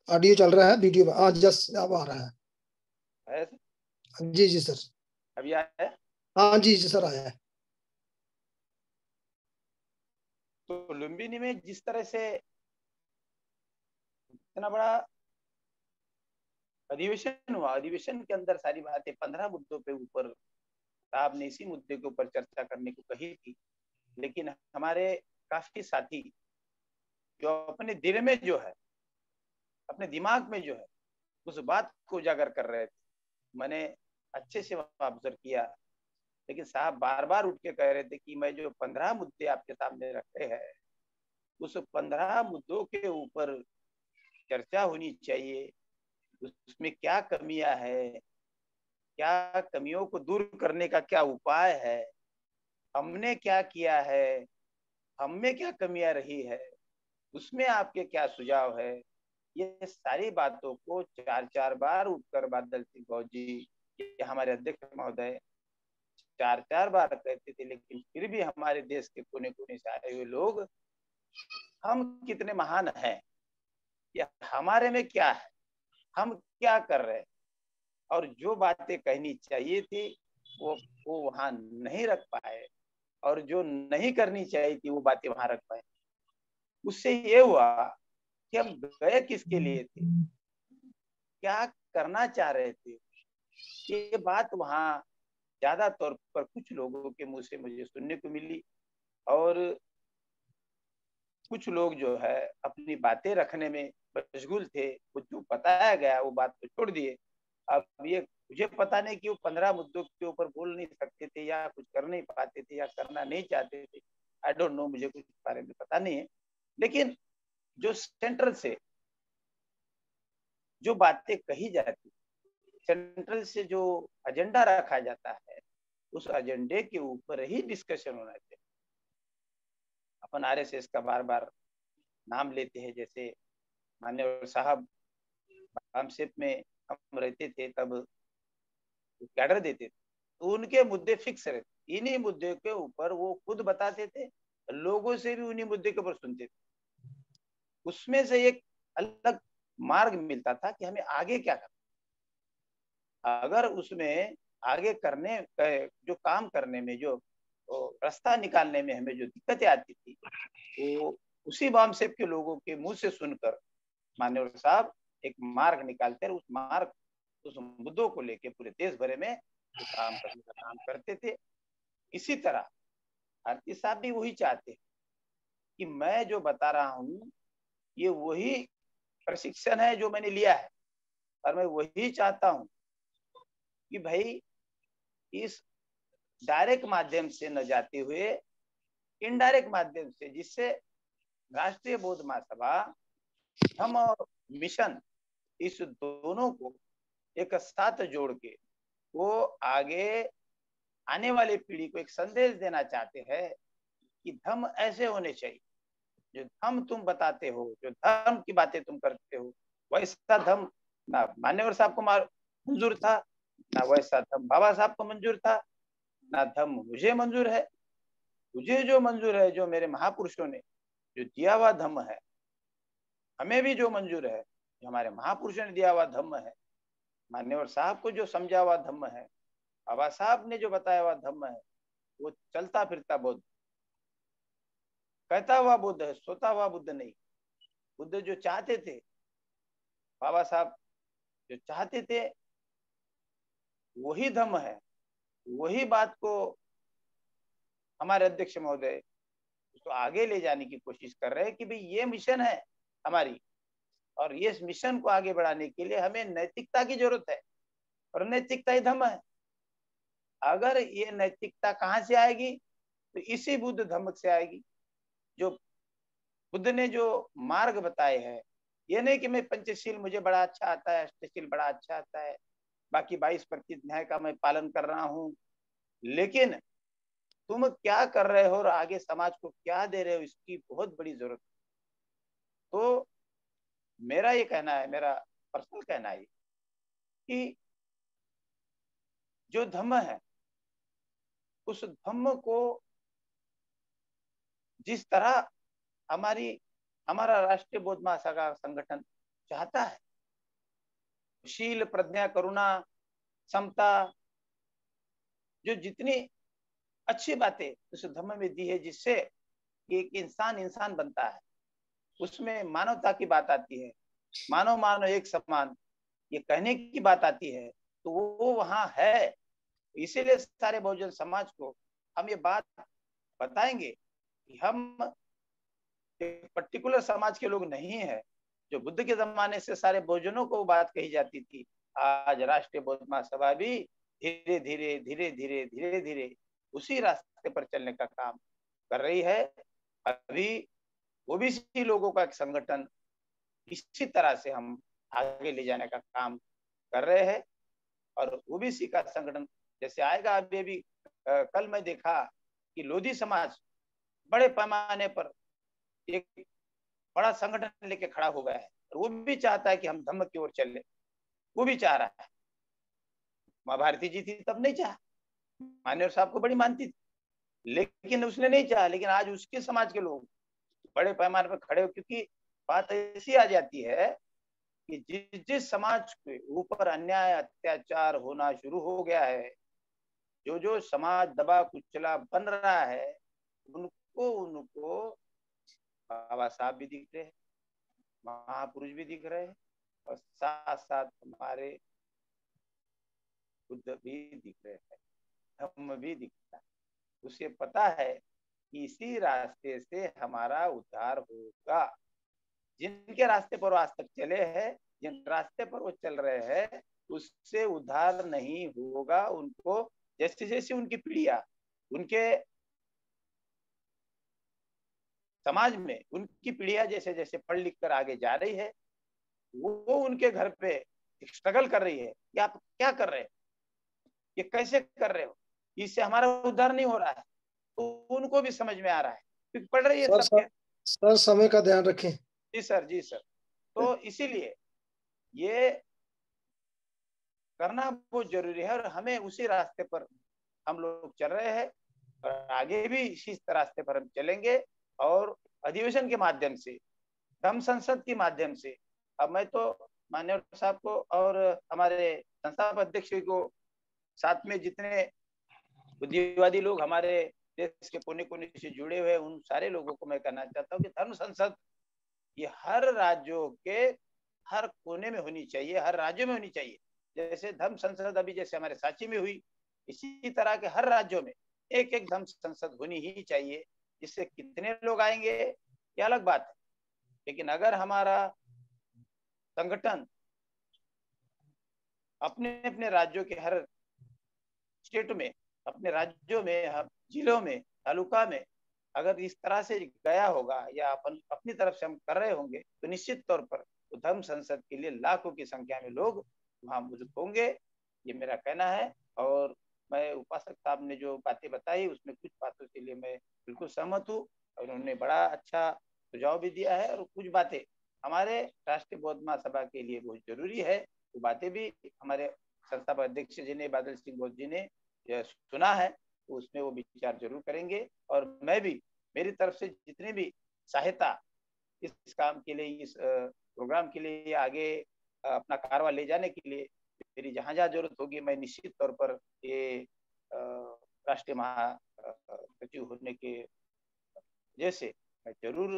ऑडियो चल रहा है, वीडियो आज जस्ट अब आ रहा है। जी जी सर। अभी आया है? हाँ जी जी सर आया है। तो लुम्बिनी में जिस तरह से इतना बड़ा अधिवेशन हुआ, अधिवेशन के अंदर सारी बातें 15 मुद्दों पे ऊपर साहब ने इसी मुद्दे के ऊपर चर्चा करने को कही थी, लेकिन हमारे काफी साथी जो अपने दिल में जो है, अपने दिमाग में जो है, उस बात को उजागर कर रहे थे। मैंने अच्छे से ऑब्जर्व किया, लेकिन साहब बार बार उठ के कह रहे थे कि मैं जो 15 मुद्दे आपके सामने रखे हैं, उस 15 मुद्दों के ऊपर चर्चा होनी चाहिए। उसमें क्या कमियां है, क्या कमियों को दूर करने का क्या उपाय है, हमने क्या किया है, हम में क्या कमियां रही है, उसमें आपके क्या सुझाव है। ये सारी बातों को 4-4 बार उठकर बादल सिंह गौर जी, हमारे अध्यक्ष महोदय 4-4 बार कहते थे, लेकिन फिर भी हमारे देश के कोने कोने से आए हुए लोग, हम कितने महान हैं, या हमारे में क्या है, हम क्या कर रहे हैं, और जो बातें कहनी चाहिए थी वो वहां नहीं रख पाए, और जो नहीं करनी चाहिए थी वो बातें वहां रख पाए। उससे ये हुआ कि हम गए किसके लिए थे, क्या करना चाह रहे थे, ये बात वहां ज्यादा तौर पर कुछ लोगों के मुंह से मुझे सुनने को मिली, और कुछ लोग जो है अपनी बातें रखने में मशगूल थे, वो जो बताया गया वो बात को छोड़ दिए। अब ये मुझे पता नहीं कि वो 15 मुद्दों के ऊपर बोल नहीं सकते थे, या कुछ कर नहीं पाते थे, या करना नहीं चाहते थे, आई डोंट नो, मुझे कुछ बारे में पता नहीं है। लेकिन जो सेंट्रल से जो बातें कही जाती, सेंट्रल से जो एजेंडा रखा जाता है, उस एजेंडे के ऊपर ही डिस्कशन होना चाहिए। अपन आरएसएस का बार बार नाम लेते हैं, जैसे मान्यवर साहब रामसेप में हम रहते थे तब कैडर देते थे, तो उनके मुद्दे फिक्स रहते, इन्हीं मुद्दे के ऊपर वो खुद बताते थे, लोगों से भी उन्हीं मुद्दे के ऊपर सुनते थे। उसमें से एक अलग मार्ग मिलता था कि हमें आगे क्या करना। अगर उसमें आगे करने जो काम करने में, जो रास्ता निकालने में हमें जो दिक्कतें आती थी, वो उसी वामसेप के लोगों के मुंह से सुनकर मान्यवर साहब एक मार्ग निकालते, उस मार्ग, उस मुद्दों को लेके पूरे देश भर में काम करने का काम करते थे। इसी तरह भारती साहब भी वही चाहते हैं कि मैं जो बता रहा हूँ ये वही प्रशिक्षण है जो मैंने लिया है, और मैं वही चाहता हूँ कि भाई इस डायरेक्ट माध्यम से न जाते हुए इनडायरेक्ट माध्यम से, जिससे राष्ट्रीय बौद्ध महासभा, हम और मिशन, इस दोनों को एक साथ जोड़ के वो आगे आने वाली पीढ़ी को एक संदेश देना चाहते हैं कि धर्म ऐसे होने चाहिए। जो धर्म तुम बताते हो, जो धर्म की बातें तुम करते हो, वैसा धर्म ना मान्यवर साहब को मंजूर था, ना वैसा धर्म बाबा साहब को मंजूर था, ना धर्म मुझे मंजूर है। मुझे जो मंजूर है, जो मेरे महापुरुषों ने जो दिया हुआ धर्म है, हमें भी जो मंजूर है, जो हमारे महापुरुषों ने दिया हुआ धर्म है, मान्यवर साहब को जो समझा हुआ धर्म है, बाबा साहब ने जो बताया हुआ धर्म है, वो चलता फिरता बुद्ध, कहता हुआ बुद्ध है, सोता हुआ बुद्ध नहीं। बुद्ध जो चाहते थे, बाबा साहब जो चाहते थे वही धम्म है, वही बात को हमारे अध्यक्ष महोदय उसको आगे ले जाने की कोशिश कर रहे हैं कि भाई ये मिशन है हमारी, और ये मिशन को आगे बढ़ाने के लिए हमें नैतिकता की जरूरत है, और नैतिकता ही धम्म है। अगर ये नैतिकता कहाँ से आएगी, तो इसी बुद्ध धम्म से आएगी। जो बुद्ध ने जो मार्ग बताए हैं, ये नहीं कि मैं पंचशील मुझे बड़ा अच्छा आता है, अष्टशील बड़ा अच्छा आता है, बाकी 22 प्रतिशत न्याय का मैं पालन कर रहा हूं, लेकिन तुम क्या कर रहे हो और आगे समाज को क्या दे रहे हो, इसकी बहुत बड़ी जरूरत है। तो मेरा ये कहना है, मेरा पर्सनल कहना है कि जो धम्म है उस धम्म को जिस तरह हमारा राष्ट्रीय बौद्ध महासभा संगठन चाहता है, शील, प्रज्ञा, करुणा, समता, जो जितनी अच्छी बातें उस धम्म में दी है, जिससे एक इंसान इंसान बनता है, उसमें मानवता की बात आती है, मानव मानव एक समान ये कहने की बात आती है, तो वो वहां है। इसीलिए सारे बहुजन समाज को हम ये बात बताएंगे कि हम एक पर्टिकुलर समाज के लोग नहीं है। जो बुद्ध के जमाने से सारे बहुजनों को बात कही जाती थी, आज राष्ट्रीय बौद्ध महासभा भी धीरे धीरे धीरे धीरे धीरे धीरे उसी रास्ते पर चलने का काम कर रही है। अभी ओबीसी लोगों का एक संगठन इसी तरह से हम आगे ले जाने का काम कर रहे हैं, और ओबीसी का संगठन जैसे आएगा। अभी कल मैं देखा कि लोधी समाज बड़े पैमाने पर एक बड़ा संगठन लेके खड़ा हो गया है, वो भी चाहता है कि हम धम्म की ओर चले, वो भी चाह रहा है। माँ भारती जी थी तब नहीं चाहा, मान्यवर साहब को बड़ी मानती थी, लेकिन उसने नहीं चाहा। लेकिन आज उसके समाज के लोग बड़े पैमाने पर खड़े हो, क्योंकि बात ऐसी आ जाती है कि जिस समाज के ऊपर अन्याय अत्याचार होना शुरू हो गया है, जो समाज दबा कुचला बन रहा है, उनको बाबा साहब भी दिख रहे हैं, महापुरुष भी दिख रहे हैं, और साथ साथ हमारे बुद्ध भी दिख रहे हैं, धम्म भी दिख रहा है। उसे पता है कि इसी रास्ते से हमारा उद्धार होगा। जिनके रास्ते पर वो आज तक चले हैं, जिन रास्ते पर वो चल रहे हैं, उससे उद्धार नहीं होगा। उनको जैसे जैसे उनकी पीढ़ियां उनके समाज में उनकी पीढ़ियां जैसे जैसे पढ़ लिख कर आगे जा रही है, वो उनके घर पे स्ट्रगल कर रही है कि आप क्या कर रहे हैं, ये कैसे कर रहे हो, इससे हमारा उद्धार नहीं हो रहा है। तो उनको भी समझ में आ रहा है, क्योंकि पढ़ रही है सबके। सर समय का ध्यान रखें। जी सर, जी सर। तो इसीलिए ये करना बहुत जरूरी है, और हमें उसी रास्ते पर हम लोग चल रहे हैं, और आगे भी इसी रास्ते पर हम चलेंगे। और अधिवेशन के माध्यम से, धम्म संसद के माध्यम से, अब मैं तो मान्यवर साहब को और हमारे संस्थापक अध्यक्ष को, साथ में जितने बुद्धिवादी लोग हमारे देश के कोने कोने से जुड़े हुए, उन सारे लोगों को मैं कहना चाहता हूँ कि धर्म संसद ये हर राज्यों के हर कोने में होनी चाहिए, हर राज्यों में होनी चाहिए। जैसे धर्म संसद अभी जैसे हमारे सांची में हुई, इसी तरह के हर राज्यों में एक एक धर्म संसद होनी ही चाहिए। इससे कितने लोग आएंगे ये अलग बात है, लेकिन अगर हमारा संगठन अपने अपने राज्यों के हर स्टेट में, अपने राज्यों में, जिलों में, तालुका में अगर इस तरह से गया होगा या अपनी तरफ से हम कर रहे होंगे, तो निश्चित तौर पर धर्म संसद के लिए लाखों की संख्या में लोग वहां मौजूद होंगे। ये मेरा कहना है। और मैं उपासक साहब ने जो बातें बताई उसमें कुछ बातों के लिए मैं बिल्कुल सहमत हूँ, और उन्होंने बड़ा अच्छा सुझाव भी दिया है, और कुछ बातें हमारे राष्ट्रीय बौद्ध महासभा के लिए बहुत जरूरी है। वो बातें भी हमारे संस्थापक अध्यक्ष जी ने, बादल सिंह बोस जी ने सुना है, तो उसमें वो विचार जरूर करेंगे। और मैं भी मेरी तरफ से जितनी भी सहायता इस काम के लिए, इस प्रोग्राम के लिए, आगे अपना कारवा ले जाने के लिए मेरी जहां जहां जरूरत होगी, मैं निश्चित तौर पर ये राष्ट्रीय महासचिव होने के जैसे मैं जरूर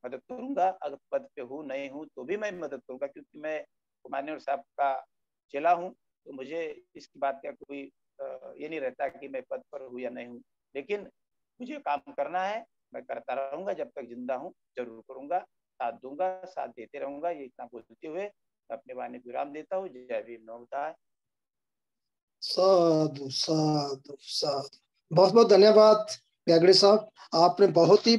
मदद करूंगा। अगर पद पे हूँ नहीं हूँ तो भी मैं मदद करूंगा, क्योंकि मैं मान्यवर साहब का चेला हूँ, तो मुझे इसकी बात का कोई ये नहीं रहता कि मैं पद पर हूँ या नहीं हूँ, लेकिन मुझे काम करना है, मैं करता रहूंगा, जब तक जिंदा हूँ जरूर करूंगा, साथ दूंगा, साथ देते रहूंगा। ये इतना बोलते हुए अपने वाणी को विराम देता हूँ। जय भीम, नमो बुद्धाय। साधु साधु साधु। बहुत बहुत धन्यवाद गागड़े साहब, आपने बहुत ही